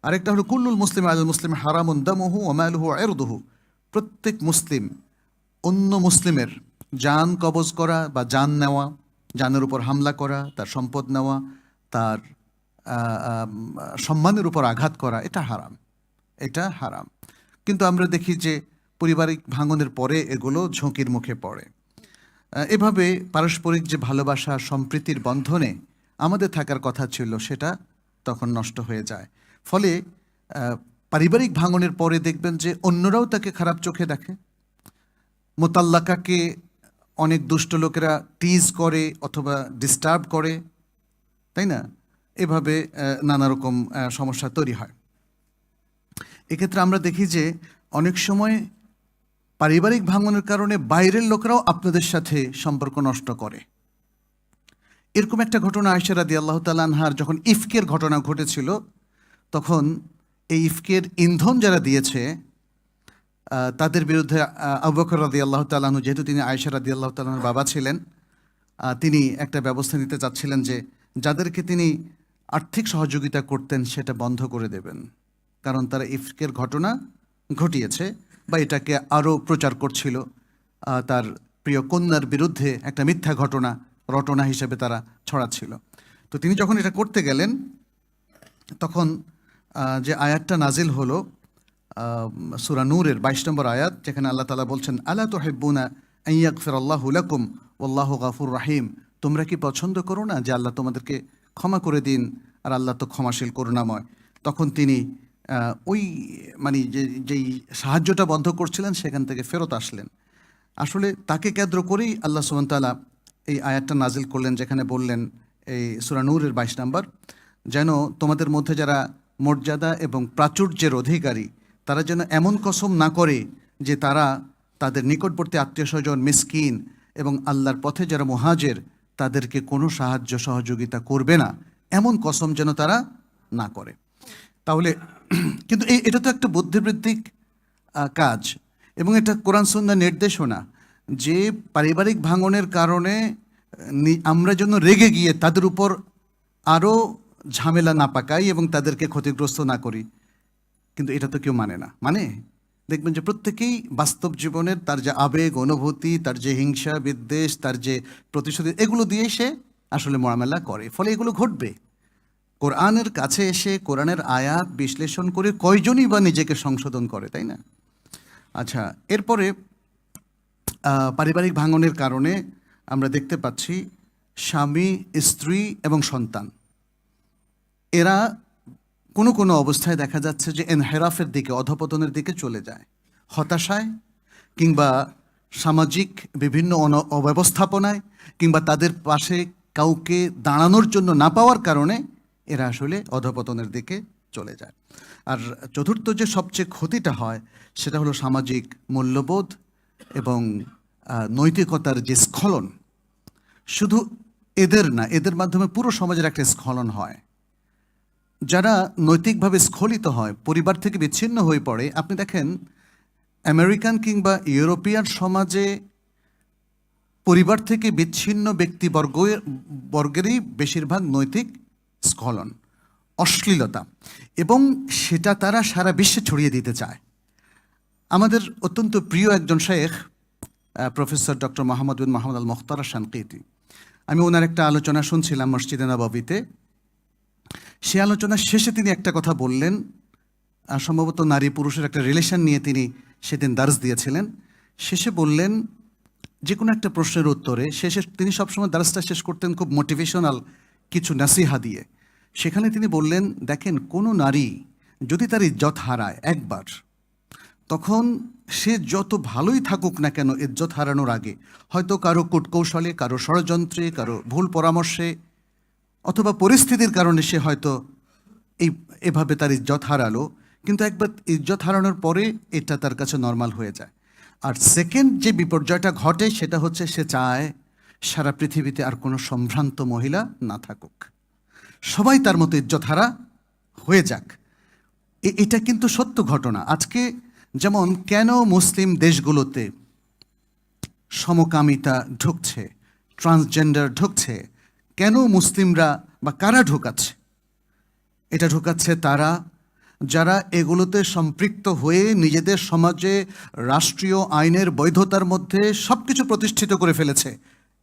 Speaker 1: আরেকটা হলো কুল্লুল মুসলিম আলাল মুসলিম হারামুন দামুহু ওয়া মালুহু ওয়া ইরদুহু। প্রত্যেক মুসলিম অন্য মুসলিমের জান কবজ করা বা জান নেওয়া, জানের উপর হামলা করা, তার সম্পদ নেওয়া, তার সম্মানের উপর আঘাত করা, এটা হারাম, এটা হারাম। কিন্তু আমরা দেখি যে পারিবারিক ভাঙনের পরে এগুলো ঝুঁকির মুখে পড়ে। এভাবে পারস্পরিক যে ভালোবাসা, সম্প্রীতির বন্ধনে আমাদের থাকার কথা ছিল, সেটা তখন নষ্ট হয়ে যায়। ফলে পারিবারিক ভাঙনের পরে দেখবেন যে অন্যরাও তাকে খারাপ চোখে দেখে। মোতাল্লাকাকে অনেক দুষ্ট লোকেরা টিজ করে অথবা ডিস্টার্ব করে, তাই না? এভাবে নানা রকম সমস্যা তৈরি হয়। এক্ষেত্রে আমরা দেখি যে অনেক সময় পারিবারিক ভাঙনের কারণে বাইরের লোকেরাও আপনাদের সাথে সম্পর্ক নষ্ট করে। এরকম একটা ঘটনা আয়েশা রাদিয়াল্লাহু তাআলা আনহার যখন ইফকের ঘটনা ঘটেছিল, তখন এই ইফকের ইন্ধন যারা দিয়েছে তাদের বিরুদ্ধে আবু বকর রাদিয়াল্লাহু তাআলা আনহু, যেহেতু তিনি আয়েশা রাদিয়াল্লাহু তাআলা আনহার বাবা ছিলেন, তিনি একটা ব্যবস্থা নিতে চাচ্ছিলেন যে যাদেরকে তিনি আর্থিক সহযোগিতা করতেন সেটা বন্ধ করে দেবেন, কারণ তারা ইফকের ঘটনা ঘটিয়েছে বা এটাকে আরও প্রচার করছিল। তার প্রিয় কন্যার বিরুদ্ধে একটা মিথ্যা ঘটনা রটনা হিসেবে তারা ছড়াচ্ছিল। তো তিনি যখন এটা করতে গেলেন, তখন যে আয়াতটা নাজিল হলো সূরা নূরের 22 নম্বর আয়াত, যেখানে আল্লাহ তাআলা বলছেন, আলা তুহিব্বুনা আন ইয়াগফিরাল্লাহু লাকুম ওয়াল্লাহু গাফুর রাহিম, তোমরা কি পছন্দ করো না যে আল্লাহ তোমাদেরকে ক্ষমা করে দিন, আর আল্লাহ তো ক্ষমাশীল করুণাময়। তখন তিনি ওই মানে যেই সাহায্যটা বন্ধ করছিলেন সেখান থেকে ফেরত আসলেন। আসলে তাকে কেন্দ্র করেই আল্লাহ সুবহানাহু ওয়া তাআলা এই আয়াতটা নাজিল করলেন, যেখানে বললেন এই সূরা নূরের 22 নম্বর, যেন তোমাদের মধ্যে যারা মর্যাদা এবং প্রাচুর্যের অধিকারী তারা যেন এমন কসম না করে যে তারা তাদের নিকটবর্তী আত্মীয় স্বজন, মিসকিন এবং আল্লাহর পথে যারা মুহাজির তাদেরকে কোনো সাহায্য সহযোগিতা করবে না, এমন কসম যেন তারা না করে। তাহলে কিন্তু এটা তো একটা বুদ্ধিবৃত্তিক কাজ, এবং এটা কোরআন সুন্নাহর নির্দেশনা যে পারিবারিক ভাঙনের কারণে আমরা যেন রেগে গিয়ে তাদের উপর আরও ঝামেলা না পাকাই এবং তাদেরকে ক্ষতিগ্রস্ত না করি। কিন্তু এটা তো কেউ মানে না। মানে দেখবেন যে প্রত্যেকেই বাস্তব জীবনের তার যে আবেগ, অনুভূতি, তার যে হিংসা বিদ্বেষ, তার যে প্রতিশোধ, এগুলো দিয়ে সে আসলে মোকাবেলা করে। ফলে এগুলো ঘটবে। কোরআনের কাছে এসে কোরআনের আয়াত বিশ্লেষণ করে কয়জনই বা নিজেকে সংশোধন করে, তাই না? আচ্ছা, এরপরে পারিবারিক ভাঙনের কারণে আমরা দেখতে পাচ্ছি স্বামী, স্ত্রী এবং সন্তান এরা কোনো কোনো অবস্থায় দেখা যাচ্ছে যে এনহেরাফের দিকে, অধপতনের দিকে চলে যায়, হতাশায় কিংবা সামাজিক বিভিন্ন অব্যবস্থাপনায় কিংবা তাদের পাশে কাউকে দাঁড়ানোর জন্য না পাওয়ার কারণে এরা আসলে অধপতনের দিকে চলে যায়। আর চতুর্থ যে সবচেয়ে ক্ষতিটা হয় সেটা হলো সামাজিক মূল্যবোধ এবং নৈতিকতার যে স্খলন। শুধু এদের না, এদের মাধ্যমে পুরো সমাজের একটা স্খলন হয়। যারা নৈতিকভাবে স্খলিত হয়, পরিবার থেকে বিচ্ছিন্ন হয়ে পড়ে, আপনি দেখেন আমেরিকান কিংবা ইউরোপিয়ান সমাজে পরিবার থেকে বিচ্ছিন্ন ব্যক্তিবর্গেরই বেশিরভাগ নৈতিক স্খলন, অশ্লীলতা, এবং সেটা তারা সারা বিশ্বে ছড়িয়ে দিতে চায়। আমাদের অত্যন্ত প্রিয় একজন শেখ প্রফেসর ডক্টর মোহাম্মদ বিন মোহাম্মদ আল মুখতার শানকিতি, আমি ওনার একটা আলোচনা শুনছিলাম মসজিদে নববীতে। সে আলোচনার শেষে তিনি একটা কথা বললেন, সম্ভবত নারী পুরুষের একটা রিলেশন নিয়ে তিনি সেদিন দার্স দিয়েছিলেন। শেষে বললেন, যে কোনো একটা প্রশ্নের উত্তরে শেষে তিনি সবসময় দার্সটা শেষ করতেন খুব মোটিভেশনাল কিছু নাসিহা দিয়ে। সেখানে তিনি বললেন, দেখেন, কোনো নারী যদি তার ইজ্জত হারায় একবার, তখন সে যত ভালোই থাকুক না কেন ইজ্জত হারানোর আগে হয়তো কারো কূটকৌশলে, কারো ষড়যন্ত্রে, কারো ভুল পরামর্শে অথবা পরিস্থিতির কারণে সে হয়তো এভাবে তার ইজ্জত হারালো, কিন্তু একবার ইজ্জত হারানোর পরে এটা তার কাছে নর্মাল হয়ে যায়। আর সেকেন্ড যে বিপর্যয়টা ঘটে সেটা হচ্ছে সে চায় সারা পৃথিবীতে আর কোনো সম্ভ্রান্ত মহিলা না থাকুক, সবাই তার মতো ইজ্জত হারা হয়ে যাক। এটা কিন্তু সত্য ঘটনা। আজকে যেমন কেন মুসলিম দেশগুলোতে সমকামিতা ঢুকছে, ট্রান্সজেন্ডার ঢুকছে, কেন মুসলিমরা বা কারা ঢুকাচ্ছে? এটা ঢুকাচ্ছে তারা যারা এগুলোতে সম্পৃক্ত হয়ে নিজেদের সমাজে রাষ্ট্রীয় আইনের বৈধতার মধ্যে সব কিছু প্রতিষ্ঠিত করে ফেলেছে।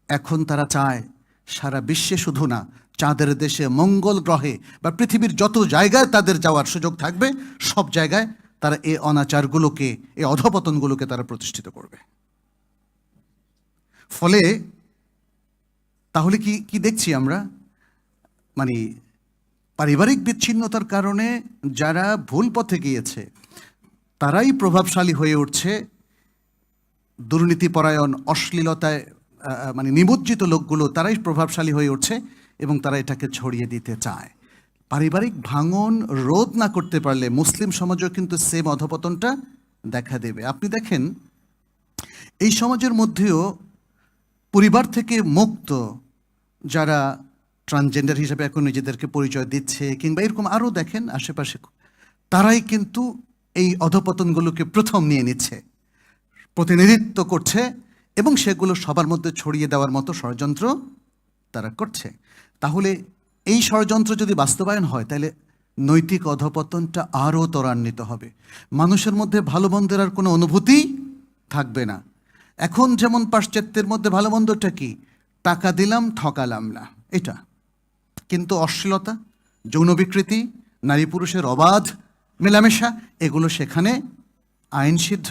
Speaker 1: এখন তারা চায় সারা বিশ্বে, শুধু না, চাঁদের দেশে, মঙ্গল গ্রহে বা পৃথিবীর যত জায়গায় তাদের যাওয়ার সুযোগ থাকবে সব জায়গায় তারা এই অনাচারগুলোকে, এই অধপতনগুলোকে তারা প্রতিষ্ঠিত করবে। ফলে তাহলে কি দেখছি আমরা? মানে পারিবারিক বিচ্ছিন্নতার কারণে যারা ভুল পথে গিয়েছে তারাই প্রভাবশালী হয়ে উঠছে, দুর্নীতিপরায়ণ, অশ্লীলতায় মানে নিমজ্জিত লোকগুলো তারাই প্রভাবশালী হয়ে উঠছে এবং তারা এটাকে ছড়িয়ে দিতে চায়। পারিবারিক ভাঙন রোধ না করতে পারলে মুসলিম সমাজও কিন্তু সেম অধপতনটা দেখা দেবে। আপনি দেখেন এই সমাজের মধ্যেও পরিবার থেকে মুক্ত যারা ট্রান্সজেন্ডার হিসেবে এখন নিজেদেরকে পরিচয় দিচ্ছে কিংবা এরকম আরও দেখেন আশেপাশে, তারাই কিন্তু এই অধপতনগুলোকে প্রথম নিয়ে নিচ্ছে, প্রতিনিধিত্ব করছে এবং সেগুলো সবার মধ্যে ছড়িয়ে দেওয়ার মতো ষড়যন্ত্র তারা করছে। তাহলে এই ষড়যন্ত্র যদি বাস্তবায়ন হয় তাহলে নৈতিক অধপতনটা আরও ত্বরান্বিত হবে। মানুষের মধ্যে ভালো মন্দের আর কোনো অনুভূতি থাকবে না। এখন যেমন পাশ্চাত্যের মধ্যে ভালো মন্দটা কি, টাকা দিলাম ঠকালাম না, এটা কিন্তু অশ্লীলতা, যৌন বিকৃতি, নারী পুরুষের অবাধ মেলামেশা, এগুলো সেখানে আইনসিদ্ধ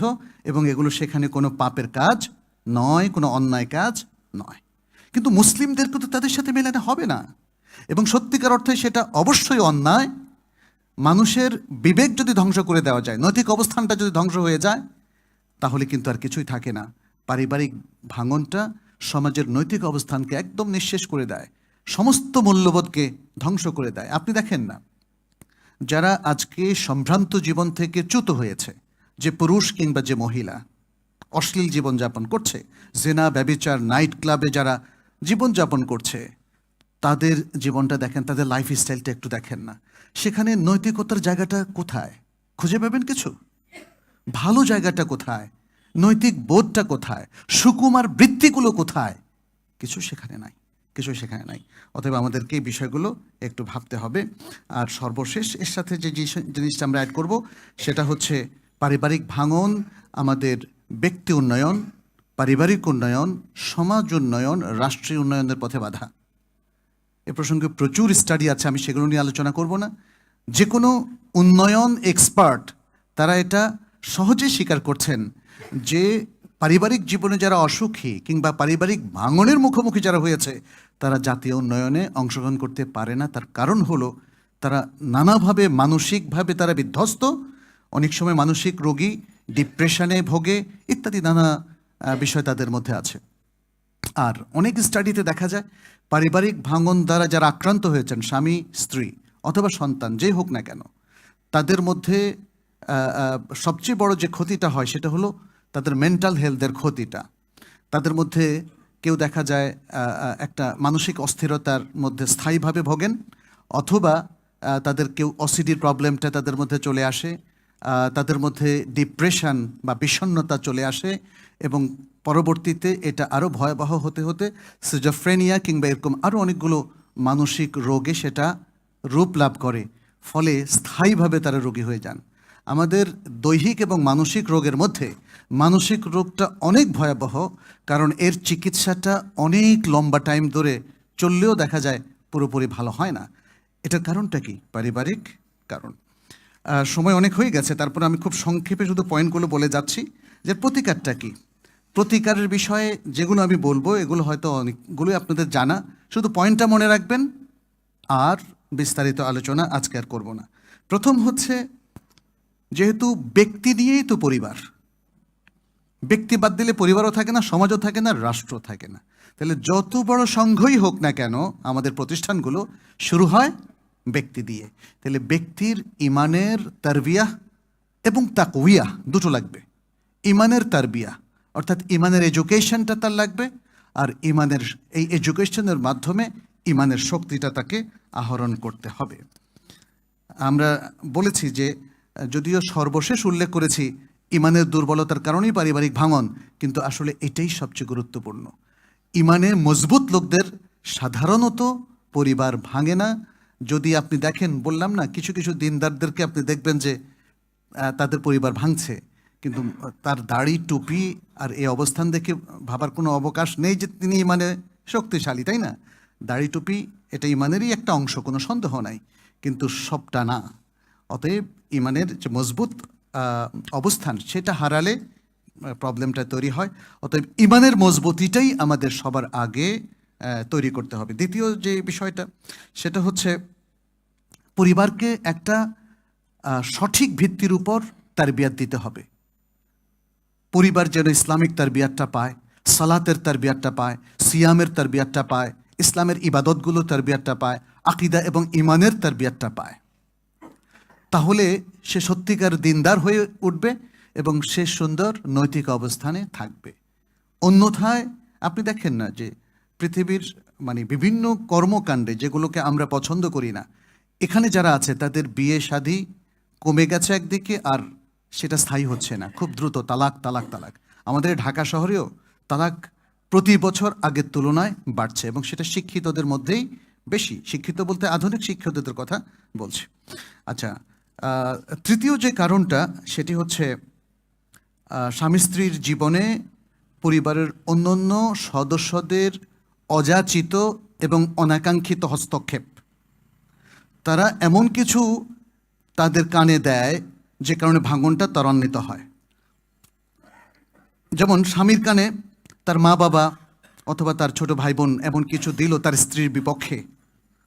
Speaker 1: এবং এগুলো সেখানে কোনো পাপের কাজ নয়, কোনো অন্যায় কাজ নয়। কিন্তু মুসলিমদেরকে তো তাদের সাথে মেলানো হবে না, এবং সত্যিকার অর্থে সেটা অবশ্যই অন্যায়। মানুষের বিবেক যদি ধ্বংস করে দেওয়া যায়, নৈতিক অবস্থানটা যদি ধ্বংস হয়ে যায়, তাহলে কিন্তু আর কিছুই থাকে না। পারিবারিক ভাঙনটা সমাজের নৈতিক অবস্থানকে একদম নিঃশেষ করে দেয়, সমস্ত মূল্যবোধকে ধ্বংস করে দেয়। আপনি দেখেন না, যারা আজকে সম্ভ্রান্ত জীবন থেকে চ্যুত হয়েছে, যে পুরুষ কিংবা যে মহিলা অশ্লীল জীবনযাপন করছে, জেনা, ব্যভিচার, নাইট ক্লাবে যারা জীবনযাপন করছে, তাদের জীবনটা দেখেন, তাদের লাইফস্টাইলটা একটু দেখেন না। সেখানে নৈতিকতার জায়গাটা কোথায় খুঁজে পাবেন? কিছু ভালো জায়গাটা কোথায়? নৈতিক বোধটা কোথায়? সুকুমার বৃত্তিগুলো কোথায়? কিছু সেখানে নাই, কিছু সেখানে নাই। অতএব আমাদেরকে এই বিষয়গুলো একটু ভাবতে হবে। আর সর্বশেষ এর সাথে যে জিনিসটা আমরা অ্যাড করব সেটা হচ্ছে পারিবারিক ভাঙন আমাদের ব্যক্তি উন্নয়ন, পারিবারিক উন্নয়ন, সমাজ উন্নয়ন, রাষ্ট্রীয় উন্নয়নের পথে বাধা। এ প্রসঙ্গে প্রচুর স্টাডি আছে, আমি সেগুলো নিয়ে আলোচনা করব না। যে কোনো উন্নয়ন এক্সপার্ট তারা এটা সহজেই স্বীকার করছেন যে পারিবারিক জীবনে যারা অসুখী কিংবা পারিবারিক ভাঙনের মুখোমুখি যারা হয়েছে, তারা জাতীয় উন্নয়নে অংশগ্রহণ করতে পারে না। তার কারণ হলো তারা নানাভাবে মানসিকভাবে তারা বিধ্বস্ত, অনেক সময় মানসিক রোগী, ডিপ্রেশনে ভোগে ইত্যাদি নানা বিষয় তাদের মধ্যে আছে। আর অনেক স্টাডিতে দেখা যায় পারিবারিক ভাঙন দ্বারা যারা আক্রান্ত হয়েছেন, স্বামী, স্ত্রী অথবা সন্তান, যেই হোক না কেন, তাদের মধ্যে সবচেয়ে বড় যে ক্ষতিটা হয় সেটা হলো তাদের মেন্টাল হেলথের ক্ষতিটা। তাদের মধ্যে কেউ দেখা যায় একটা মানসিক অস্থিরতার মধ্যে স্থায়ীভাবে ভোগেন, অথবা তাদের কেউ অসিডির প্রবলেমটা তাদের মধ্যে চলে আসে, তাদের মধ্যে ডিপ্রেশন বা বিষণ্ণতা চলে আসে, এবং পরবর্তীতে এটা আরও ভয়াবহ হতে হতে সিজোফ্রেনিয়া কিংবা এরকম আরও অনেকগুলো মানসিক রোগে সেটা রূপ লাভ করে, ফলে স্থায়ীভাবে তারা রোগী হয়ে যান। আমাদের দৈহিক এবং মানসিক রোগের মধ্যে মানসিক রোগটা অনেক ভয়াবহ, কারণ এর চিকিৎসাটা অনেক লম্বা টাইম ধরে চললেও দেখা যায় পুরোপুরি ভালো হয় না। এটার কারণটা কি? পারিবারিক কারণ। সময় অনেক হয়ে গেছে, তারপর আমি খুব সংক্ষেপে শুধু পয়েন্টগুলো বলে যাচ্ছি যে প্রতিকারটা কি। প্রতিকারের বিষয়ে যেগুলো আমি বলবো এগুলো হয়তো অনেকগুলোই আপনাদের জানা, শুধু পয়েন্টটা মনে রাখবেন, আর বিস্তারিত আলোচনা আজকে আর করব না। প্রথম হচ্ছে, যেহেতু ব্যক্তি নিয়েই তো পরিবার, ব্যক্তি বাদ দিলে পরিবারও থাকে না, সমাজও থাকে না, রাষ্ট্র থাকে না। তাহলে যত বড় সংঘই হোক না কেন, আমাদের প্রতিষ্ঠানগুলো শুরু হয় ব্যক্তি দিয়ে। তাহলে ব্যক্তির ইমানের তারবিয়া এবং তাকওয়িয়া দুটো লাগবে। ইমানের তারবিয়া অর্থাৎ ইমানের এডুকেশনটা তার লাগবে, আর ইমানের এই এডুকেশনের মাধ্যমে ইমানের শক্তিটা তাকে আহরণ করতে হবে। আমরা বলেছি যে যদিও সর্বশেষ উল্লেখ করেছি ইমানের দুর্বলতার কারণেই পারিবারিক ভাঙন, কিন্তু আসলে এটাই সবচেয়ে গুরুত্বপূর্ণ। ইমানে মজবুত লোকদের সাধারণত পরিবার ভাঙে না। যদি আপনি দেখেন, বললাম না, কিছু কিছু দিনদারদেরকে আপনি দেখবেন যে তাদের পরিবার ভাঙছে, কিন্তু তার দাড়ি, টুপি আর এই অবস্থান দেখে ভাবার কোনো অবকাশ নেই যে তিনি ইমানে শক্তিশালী, তাই না? দাড়ি টুপি এটা ইমানেরই একটা অংশ, কোনো সন্দেহ নাই, কিন্তু সবটা না। অতএব ইমানের যে মজবুত অবস্থান সেটা হারালে প্রবলেমটা তৈরি হয়। অতএব ইমানের মজবুতিটাই আমাদের সবার আগে তৈরি করতে হবে। দ্বিতীয় যে বিষয়টা সেটা হচ্ছে পরিবারকে একটা সঠিক ভিত্তির উপর তারবিয়াত দিতে হবে। পরিবার যেন ইসলামিক তারবিয়াতটা পায়, সালাতের তারবিয়াতটা পায়, সিয়ামের তারবিয়াতটা পায়, ইসলামের ইবাদতগুলো তারবিয়াতটা পায়, আকিদা এবং ইমানের তারবিয়াতটা পায়, তাহলে সে সত্যিকার দিনদার হয়ে উঠবে এবং সে সুন্দর নৈতিক অবস্থানে থাকবে। অন্যথায় আপনি দেখেন না যে পৃথিবীর মানে বিভিন্ন কর্মকাণ্ডে যেগুলোকে আমরা পছন্দ করি না, এখানে যারা আছে তাদের বিয়ে শাদী কমে গেছে একদিকে, আর সেটা স্থায়ী হচ্ছে না, খুব দ্রুত তালাক তালাক তালাক। আমাদের ঢাকা শহরেও তালাক প্রতি বছর আগের তুলনায় বাড়ছে, এবং সেটা শিক্ষিতদের মধ্যেই বেশি। শিক্ষিত বলতে আধুনিক শিক্ষিতদের কথা বলছি। আচ্ছা, তৃতীয় যে কারণটা সেটি হচ্ছে স্বামী স্ত্রীর জীবনে পরিবারের অন্যান্য সদস্যদের অযাচিত এবং অনাকাঙ্ক্ষিত হস্তক্ষেপ। তারা এমন কিছু তাদের কানে দেয় যে কারণে ভাঙনটা ত্বরান্বিত হয়। যেমন স্বামীর কানে তার মা বাবা অথবা তার ছোট ভাই বোন এমন কিছু দিল তার স্ত্রীর বিপক্ষে,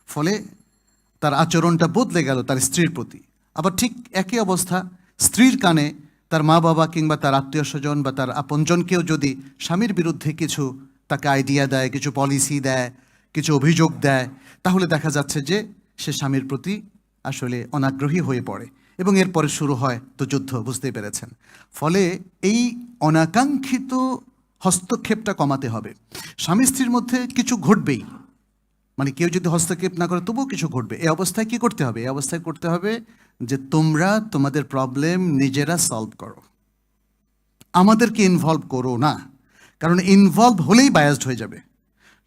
Speaker 1: ফলে তার আচরণটা বদলে গেল তার স্ত্রীর প্রতি। আবার ঠিক একই অবস্থা স্ত্রীর কানে তার মা বাবা কিংবা তার আত্মীয় স্বজন বা তার আপনজনকেও যদি স্বামীর বিরুদ্ধে কিছু তাকে আইডিয়া দেয়, কিছু পলিসি দেয়, কিছু অভিযোগ দেয়, তাহলে দেখা যাচ্ছে যে সে স্বামীর প্রতি আসলে অনাগ্রহী হয়ে পড়ে, এবং এরপরে শুরু হয় তো যুদ্ধ, বুঝতেই পেরেছেন। ফলে এই অনাকাঙ্ক্ষিত হস্তক্ষেপটা কমাতে হবে। স্বামী স্ত্রীর মধ্যে কিছু ঘটবেই, মানে কেউ যদি হস্তক্ষেপ না করে তবুও কিছু ঘটবে। এই অবস্থায় কি করতে হবে? এই অবস্থায় করতে হবে যে তোমরা তোমাদের প্রবলেম নিজেরা সলভ করো, আমাদেরকে ইনভলভ করো না, কারণ ইনভলভ হলেই বায়াসড হয়ে যাবে।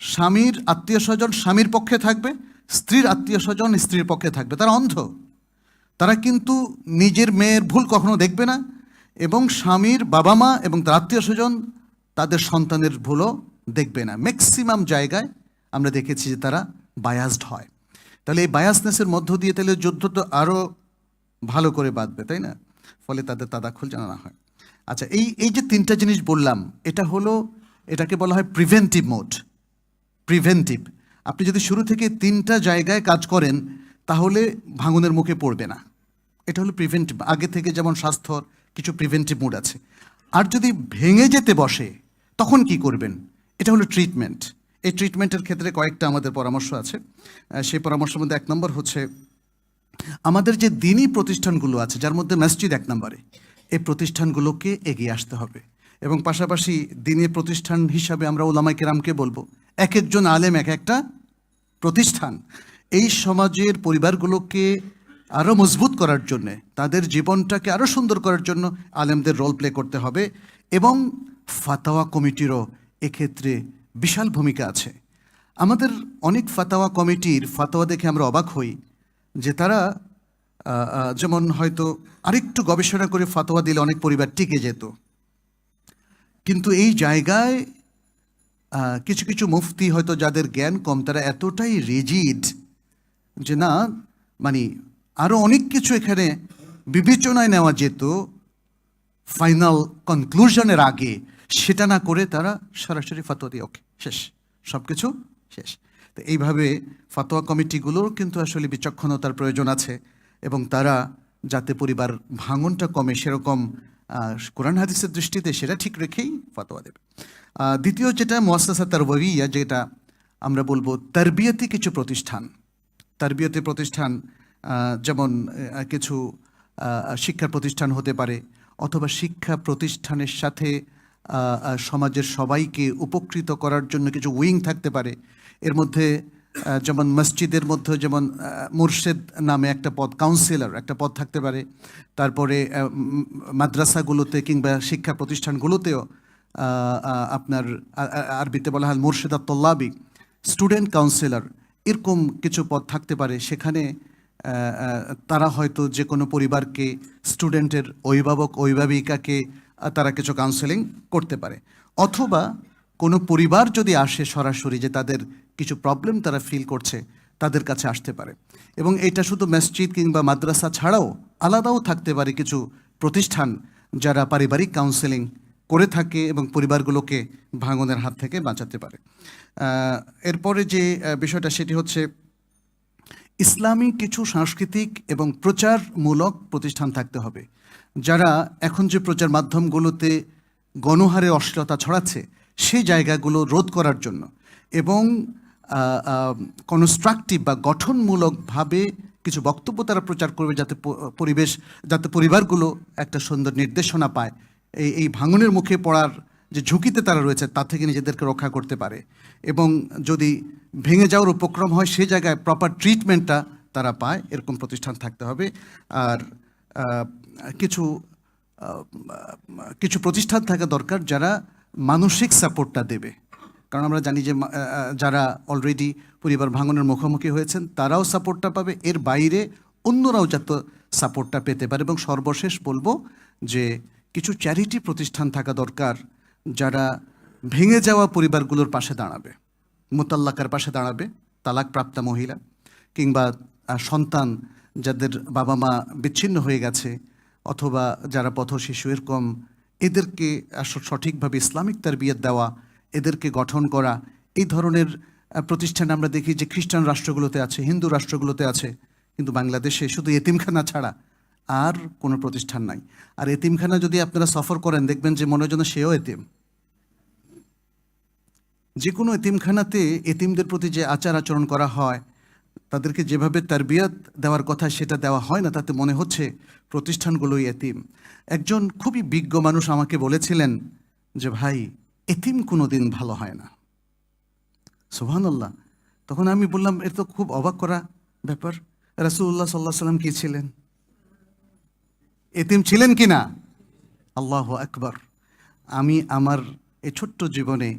Speaker 1: স্বামীর আত্মীয় স্বজন স্বামীর পক্ষে থাকবে, স্ত্রীর আত্মীয় স্বজন স্ত্রীর পক্ষে থাকবে। তারা অন্ধ, তারা কিন্তু নিজের মেয়ের ভুল কখনো দেখবে না, এবং স্বামীর বাবা মা এবং তার আত্মীয় স্বজন তাদের সন্তানের ভুলও দেখবে না। ম্যাক্সিমাম জায়গায় আমরা দেখেছি যে তারা বায়াসড হয়। তাহলে এই বায়াসনেসের মধ্য দিয়ে তাহলে যুদ্ধ তো আরও ভালো করে বাঁধবে, তাই না? ফলে তাদের তাদাখুল জানা না হয়। আচ্ছা, এই যে তিনটা জিনিস বললাম, এটাকে বলা হয় প্রিভেন্টিভ মোড। প্রিভেন্টিভ, আপনি যদি শুরু থেকে তিনটা জায়গায় কাজ করেন তাহলে ভাঙনের মুখে পড়বে না। এটা হলো প্রিভেন্টিভ। আগে থেকে যেমন স্বাস্থ্যর কিছু প্রিভেন্টিভ মোড আছে। আর যদি ভেঙে যেতে বসে তখন কি করবেন? এটা হলো ট্রিটমেন্ট। এই ট্রিটমেন্টের ক্ষেত্রে কয়েকটা আমাদের পরামর্শ আছে। সেই পরামর্শের মধ্যে 1 নম্বর হচ্ছে আমাদের যে দিনই প্রতিষ্ঠানগুলো আছে, যার মধ্যে মসজিদ 1 নম্বরে, এই প্রতিষ্ঠানগুলোকে এগিয়ে আসতে হবে। এবং পাশাপাশি দিনের প্রতিষ্ঠান হিসাবে আমরা ওলামায়ে কেরামকে বলবো, এক একজন আলেম এক একটা প্রতিষ্ঠান। এই সমাজের পরিবারগুলোকে আরও মজবুত করার জন্যে, তাদের জীবনটাকে আরও সুন্দর করার জন্য আলেমদের রোল প্লে করতে হবে। এবং ফাতাওয়া কমিটিরও এক্ষেত্রে বিশাল ভূমিকা আছে। আমাদের অনেক ফাতাওয়া কমিটির ফাতাওয়া দেখে আমরা অবাক হই যে তারা যেমন হয়তো আরেকটু গবেষণা করে ফাতোয়া দিলে অনেক পরিবার টিকে যেত, কিন্তু এই জায়গায় কিছু কিছু মুফতি হয়তো যাদের জ্ঞান কম, তারা এতটাই রিজিড যে না, মানে আরও অনেক কিছু এখানে বিবেচনায় নেওয়া যেত ফাইনাল কনক্লুশনের আগে, সেটা না করে তারা সরাসরি ফাতোয়া দিয়ে ওকে শেষ, সব কিছু শেষ। তো এইভাবে ফাতোয়া কমিটিগুলোর কিন্তু আসলে বিচক্ষণতার প্রয়োজন আছে, এবং তারা যাতে পরিবার ভাঙনটা কমে সেরকম কোরআন হাদিসের দৃষ্টিতে সেটা ঠিক রেখেই ফাতোয়া দেবে। দ্বিতীয় যেটা মুআসসাসা তারবিয়া, যেটা আমরা বলবো তারবিয়তি কিছু প্রতিষ্ঠান। তারবিয়তি প্রতিষ্ঠান যেমন কিছু শিক্ষা প্রতিষ্ঠান হতে পারে, অথবা শিক্ষা প্রতিষ্ঠানের সাথে সমাজের সবাইকে উপকৃত করার জন্য কিছু উইং থাকতে পারে। এর মধ্যে যেমন মসজিদের মধ্যে যেমন মুর্শেদ নামে একটা পদ, কাউন্সিলর একটা পদ থাকতে পারে। তারপরে মাদ্রাসাগুলোতে কিংবা শিক্ষা প্রতিষ্ঠানগুলোতেও আপনার আরবিতে বলা হয় মুর্শেদা তল্লাবি, স্টুডেন্ট কাউন্সিলর, এরকম কিছু পদ থাকতে পারে। সেখানে তারা হয়তো যে কোনো পরিবারকে, স্টুডেন্টের অভিভাবক অভিভাবিকাকে তারা কিছু কাউন্সেলিং করতে পারে। অথবা কোনো পরিবার যদি আসে সরাসরি যে তাদের কিছু প্রবলেম তারা ফিল করছে, তাদের কাছে আসতে পারে। এবং এটা শুধু মসজিদ কিংবা মাদ্রাসা ছাড়াও আলাদাও থাকতে পারে কিছু প্রতিষ্ঠান যারা পারিবারিক কাউন্সেলিং করে থাকে এবং পরিবারগুলোকে ভাঙনের হাত থেকে বাঁচাতে পারে। এরপরে যে বিষয়টা সেটি হচ্ছে ইসলামী কিছু সাংস্কৃতিক এবং প্রচারমূলক প্রতিষ্ঠান থাকতে হবে, যারা এখন যে প্রচার মাধ্যমগুলোতে গণহারে অশ্লীলতা ছড়াচ্ছে সেই জায়গাগুলো রোধ করার জন্য, এবং কনস্ট্রাকটিভ বা গঠনমূলকভাবে কিছু বক্তব্য তারা প্রচার করবে, যাতে পরিবেশ, যাতে পরিবারগুলো একটা সুন্দর নির্দেশনা পায়, এই ভাঙনের মুখে পড়ার যে ঝুঁকিতে তারা রয়েছে তা থেকে নিজেদেরকে রক্ষা করতে পারে, এবং যদি ভেঙে যাওয়ার উপক্রম হয় সে জায়গায় প্রপার ট্রিটমেন্টটা তারা পায়, এরকম প্রতিষ্ঠান থাকতে হবে। আর কিছু কিছু প্রতিষ্ঠান থাকা দরকার যারা মানসিক সাপোর্টটা দেবে, কারণ আমরা জানি যে যারা অলরেডি পরিবার ভাঙনের মুখোমুখি হয়েছেন তারাও সাপোর্টটা পাবে, এর বাইরে অন্যরাও যাতে সাপোর্টটা পেতে পারে। এবং সর্বশেষ বলবো যে কিছু চ্যারিটি প্রতিষ্ঠান থাকা দরকার যারা ভেঙে যাওয়া পরিবারগুলোর পাশে দাঁড়াবে, মোতাল্লাকার পাশে দাঁড়াবে, তালাকপ্রাপ্তা মহিলা কিংবা সন্তান যাদের বাবা মা বিচ্ছিন্ন হয়ে গেছে, অথবা যারা পথশিশু, এরকম এদেরকে সঠিকভাবে ইসলামিক তারবিয়ত দেওয়া, এদেরকে গঠন করা। এই ধরনের প্রতিষ্ঠান আমরা দেখি যে খ্রিস্টান রাষ্ট্রগুলোতে আছে, হিন্দু রাষ্ট্রগুলোতে আছে, কিন্তু বাংলাদেশে শুধু এতিমখানা ছাড়া আর কোনো প্রতিষ্ঠান নাই। আর এতিমখানা যদি আপনারা সফর করেন দেখবেন যে মনে হয় যেন সেও এতিম। যে কোনো এতিমখানাতে এতিমদের প্রতি যে আচার আচরণ করা হয়, তাদেরকে যেভাবে তারবিয়ত দেওয়ার কথা সেটা দেওয়া হয় না, তাতে মনে হচ্ছে প্রতিষ্ঠানগুলোই এতিম। একজন খুবই বিজ্ঞ মানুষ আমাকে বলেছিলেন যে ভাই, এতিম কোনো দিন ভালো হয় না। সুবহানাল্লাহ। তখন আমি বললাম, এর তো খুব অবাক করা ব্যাপার, রাসূলুল্লাহ সাল্লাল্লাহু আলাইহি ওয়াসাল্লাম কি ছিলেন? এতিম ছিলেন কি না? আল্লাহু আকবার। আমি আমার এই ছোট্ট জীবনে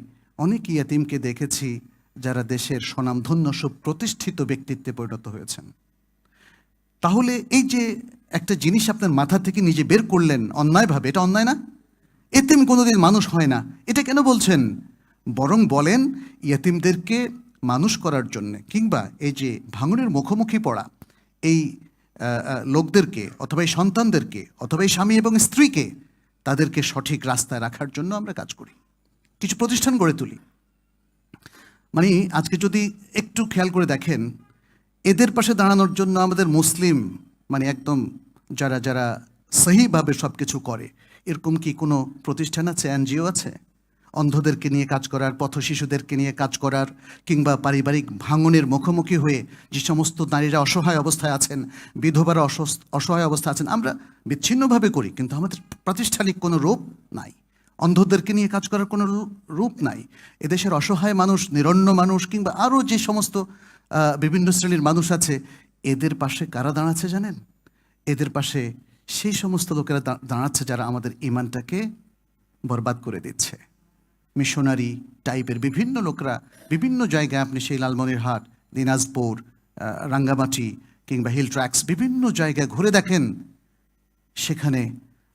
Speaker 1: অনেক ইয়াতিমকে দেখেছি যারা দেশের স্বনামধন্য সুপ্রতিষ্ঠিত ব্যক্তিত্বে পরিণত হয়েছেন। তাহলে এই যে একটা জিনিস আপনার মাথা থেকে নিজে বের করলেন অন্যায়ভাবে, এটা অন্যায় না? এতিম কোনোদিন মানুষ হয় না, এটা কেন বলছেন? বরং বলেন ইয়াতিমদেরকে মানুষ করার জন্য, কিংবা এই যে ভাঙনের মুখোমুখি পড়া এই লোকদেরকে, অথবা এই সন্তানদেরকে, অথবা এই স্বামী এবং স্ত্রীকে, তাদেরকে সঠিক রাস্তায় রাখার জন্য আমরা কাজ করি, কিছু প্রতিষ্ঠান গড়ে তুলি। মানে আজকে যদি একটু খেয়াল করে দেখেন, এদের পাশে দাঁড়ানোর জন্য আমাদের মুসলিম, মানে একদম যারা যারা সহিভাবে সব কিছু করে, এরকম কি কোনো প্রতিষ্ঠান আছে, এনজিও আছে? অন্ধদেরকে নিয়ে কাজ করার, পথ শিশুদেরকে নিয়ে কাজ করার, কিংবা পারিবারিক ভাঙনের মুখোমুখি হয়ে যে সমস্ত নারীরা অসহায় অবস্থায় আছেন, বিধবারা অসহায় অবস্থায় আছেন, আমরা বিচ্ছিন্নভাবে করি, কিন্তু আমাদের প্রাতিষ্ঠানিক কোনো রূপ নাই। অন্ধদেরকে নিয়ে কাজ করার কোনো রূপ নাই। এদেশের অসহায় মানুষ, নিরন্ন মানুষ, কিংবা আরও যে সমস্ত বিভিন্ন শ্রেণীর মানুষ আছে, এদের পাশে কারা দাঁড়াচ্ছে জানেন? এদের পাশে সেই সমস্ত লোকেরা দাঁড়াচ্ছে যারা আমাদের ইমানটাকে বরবাদ করে দিচ্ছে। মিশনারি টাইপের বিভিন্ন লোকরা বিভিন্ন জায়গায়, আপনি সেই লালমনিরহাট, দিনাজপুর, রাঙ্গামাটি কিংবা হিল ট্র্যাক্স, বিভিন্ন জায়গায় ঘুরে দেখেন, সেখানে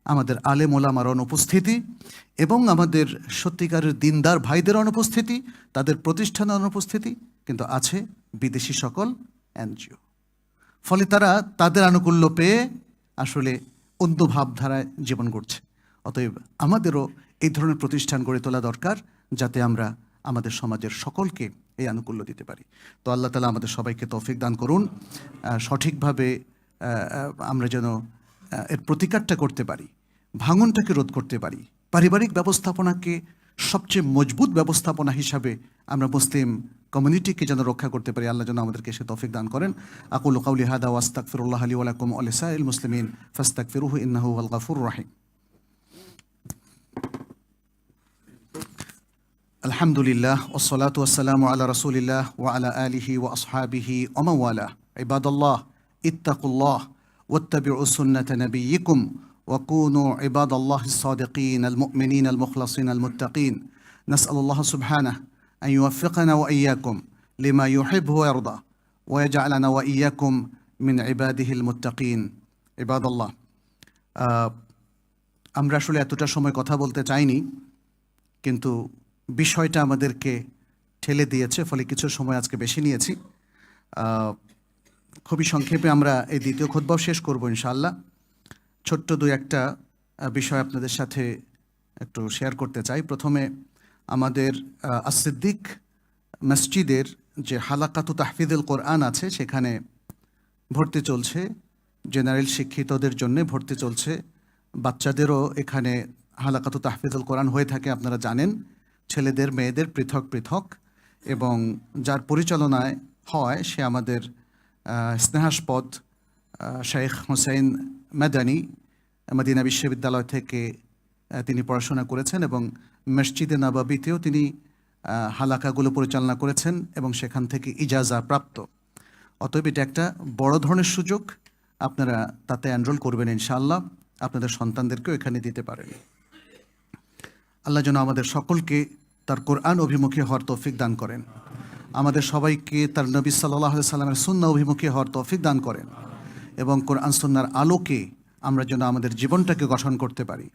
Speaker 1: আমাদের আলেম ওলামার অনুপস্থিতি এবং আমাদের সত্যিকারের দিনদার ভাইদের অনুপস্থিতি, তাদের প্রতিষ্ঠানের অনুপস্থিতি, কিন্তু আছে বিদেশি সকল এনজিও। ফলে তারা তাদের আনুকূল্য পেয়ে আসলে অন্য ভাবধারায় জীবন করছে। অতএব আমাদেরও এই ধরনের প্রতিষ্ঠান গড়ে তোলা দরকার, যাতে আমরা আমাদের সমাজের সকলকে এই আনুকূল্য দিতে পারি। তো আল্লাহ তাআলা আমাদের সবাইকে তৌফিক দান করুন, সঠিকভাবে আমরা যেন এর প্রতিকারটা করতে পারি, ভাঙনটাকে রোধ করতে পারি, পারিবারিক ব্যবস্থাপনাকে সবচেয়ে মজবুত ব্যবস্থাপনা হিসাবে আমরা মুসলিম কমিউনিটিকে যেন রক্ষা করতে পারি। আল্লাহ যেন আমাদেরকে সে তৌফিক দান করেন। আকুলু কাউলি হাদা ওয়া আস্তাগফিরুল্লাহ লি ওয়া লাকুম ওয়া লিসাইরিল মুসলিমিন ফাস্তাগফিরুহু ইন্নাহু হুয়াল গাফুরুর রাহিম। আলহামদুলিল্লাহ ওয়াসসালাতু ওয়াসসালামু আলা রাসূলিল্লাহ ওয়া আলা আলিহি ওয়া আসহাবিহি ওয়া মান ওয়ালা। ইবাদাল্লাহ ইত্তাকুল্লাহ ওয়াত্তাবিউ সুন্নাতা নাবিয়্যিকুম ওয়া কুনু ইবাদাল্লাহিস সাদিকিন আল মুমিনিন আল মুখলাসিন আল মুত্তাকিন। নাসআলুল্লাহ সুবহানাহু আন ইউওয়াফফিকানা ওয়া ইয়্যাকুম লিমা ইউহিব্বু ওয়া ইয়ারদা ওয়া ইয়াজআলানা ওয়া ইয়্যাকুম মিন ইবাদিহিল মুত্তাকিন। ইবাদাল্লাহ, আমরা আসলে এতটা সময় কথা বলতে চাইনি, কিন্তু বিষয়টা আমাদেরকে ঠেলে দিয়েছে, ফলে কিছু সময় আজকে বেশি নিয়েছি। খুবই সংক্ষেপে আমরা এই দ্বিতীয় খুতবাও শেষ করব ইনশাআল্লাহ। ছোট্ট দুই একটা বিষয় আপনাদের সাথে একটু শেয়ার করতে চাই। প্রথমে আমাদের as-সিদ্দিক মসজিদের যে হালাকাতু তাহফিজুল কোরআন আছে, সেখানে ভর্তি চলছে, জেনারেল শিক্ষিতদের জন্য ভর্তি চলছে, বাচ্চাদেরও এখানে হালাকাতু তাহফিজুল কোরআন হয়ে থাকে, আপনারা জানেন, ছেলেদের মেয়েদের পৃথক পৃথক। এবং যার পরিচালনায় হয় সে আমাদের স্নেহাস্পদ শেখ হোসেন মাদানী মদিনা বিশ্ববিদ্যালয় থেকে তিনি পড়াশোনা করেছেন এবং মসজিদে নববীতেও তিনি হালাকাগুলো পরিচালনা করেছেন এবং সেখান থেকে ইজাজা প্রাপ্ত। অতএব এটা একটা বড় ধরনের সুযোগ, আপনারা তাতে এনরোল করবেন ইনশাআল্লাহ, আপনাদের সন্তানদেরকেও এখানে দিতে পারেন। আল্লাহ যেন আমাদের সকলকে তার কোরআন অভিমুখী হওয়ার তৌফিক দান করেন, আমাদের সবাইকে তার নবী সাল্লাল্লাহু আলাইহি সাল্লামের সুন্নাহ অভিমুখী হওয়ার তৌফিক দান করেন এবং কোরআন সুন্নাহর আলোকে আমরা যেন আমাদের জীবনটাকে গঠন করতে পারি,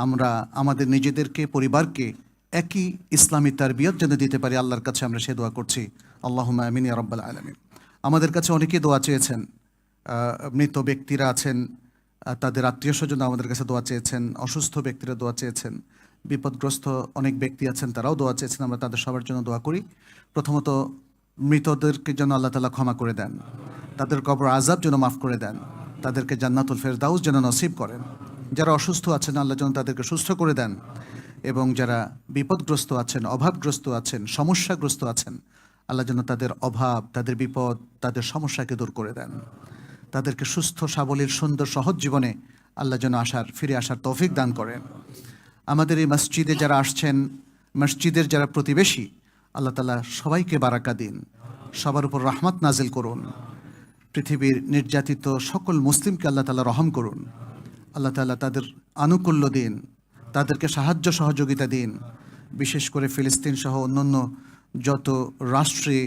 Speaker 1: আমরা আমাদের নিজেদেরকে পরিবারকে একই ইসলামী তারবিয়ত যেন দিতে পারি। আল্লাহর কাছে আমরা সে দোয়া করছি, আল্লাহুম্মা আমিন ইয়া রাব্বাল আলামিন। আমাদের কাছে অনেকেই দোয়া চেয়েছেন, মৃত ব্যক্তিরা আছেন, তাদের আত্মীয় স্বজন আমাদের কাছে দোয়া চেয়েছেন, অসুস্থ ব্যক্তিরা দোয়া চেয়েছেন, বিপদগ্রস্ত অনেক ব্যক্তি আছেন তারাও দোয়া চেয়েছেন। আমরা তাদের সবার জন্য দোয়া করি। প্রথমত মৃতদেরকে যেন আল্লাহ তাআলা ক্ষমা করে দেন, তাদের কবর আযাব যেন মাফ করে দেন, তাদেরকে জান্নাতুল ফেরদাউস যেন নসিব করেন। যারা অসুস্থ আছেন আল্লাহ যেন তাদেরকে সুস্থ করে দেন এবং যারা বিপদগ্রস্ত আছেন, অভাবগ্রস্ত আছেন, সমস্যাগ্রস্ত আছেন, আল্লাহ যেন তাদের অভাব, তাদের বিপদ, তাদের সমস্যাকে দূর করে দেন, তাদেরকে সুস্থ সাবলীল সুন্দর সহজ জীবনে আল্লাহ যেন ফিরে আসার তৌফিক দান করেন। আমাদের এই মসজিদে যারা আসছেন, মসজিদের যারা প্রতিবেশী, আল্লাহ তাআলা সবাইকে বারাকা দিন, সবার উপর রহমত নাজিল করুন। পৃথিবীর নির্যাতিত সকল মুসলিমকে আল্লাহ তাআলা রহম করুন, আল্লাহ তাআলা তাদের আনুকূল্য দিন, তাদেরকে সাহায্য সহযোগিতা দিন। বিশেষ করে ফিলিস্তিন সহ অন্যান্য যত রাষ্ট্রে,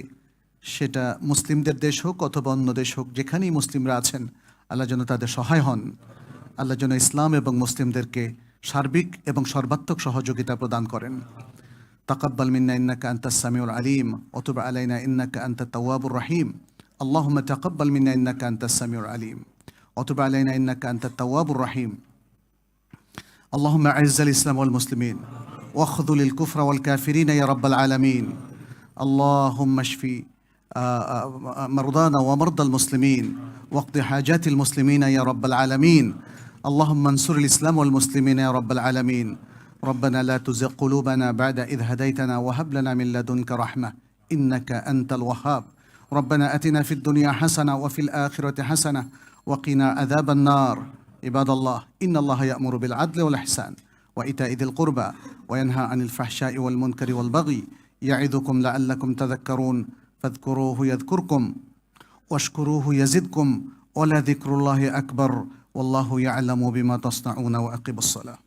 Speaker 1: সেটা মুসলিমদের দেশ হোক অথবা অন্য দেশ হোক, যেখানেই মুসলিমরা আছেন আল্লাহ যেন তাদের সহায় হন, আল্লাহ যেন ইসলাম এবং মুসলিমদেরকে সার্বিক এবং সর্বাত্মক সহযোগিতা প্রদান করেন। তাকাব্বাল মিন্না ইন্নাকা আনতাস সামিউল আলিম ওয়া তুব আলাইনা ইন্নাকা আনতাত তাওয়াবুর রহিম। আল্লাহুম্মা তাকাব্বাল মিন্না ইন্নাকা আনতাস সামিউল আলিম ওয়া তুব আলাইনা ইন্নাকা আনতাত তাওয়াবুর রহিম। اللهم أعز الإسلام والمسلمين واخذل الكفر والكافرين يا رب العالمين. اللهم اشفي مرضانا ومرضى المسلمين واقض حاجات المسلمين يا رب العالمين. اللهم انصر الإسلام والمسلمين يا رب العالمين. ربنا لا تزغ قلوبنا بعد إذ هديتنا وهب لنا من لدنك رحمة إنك أنت الوهاب. ربنا أتنا في الدنيا حسنة وفي الآخرة حسنة وقنا عذاب النار. عباد الله إن الله يأمر بالعدل والإحسان وإيتاء ذي القربى وينهى عن الفحشاء والمنكر والبغي يعظكم لعلكم تذكرون. فاذكروه يذكركم واشكروه يزدكم ولذكر الله أكبر والله يعلم بما تصنعون وأقيموا الصلاة.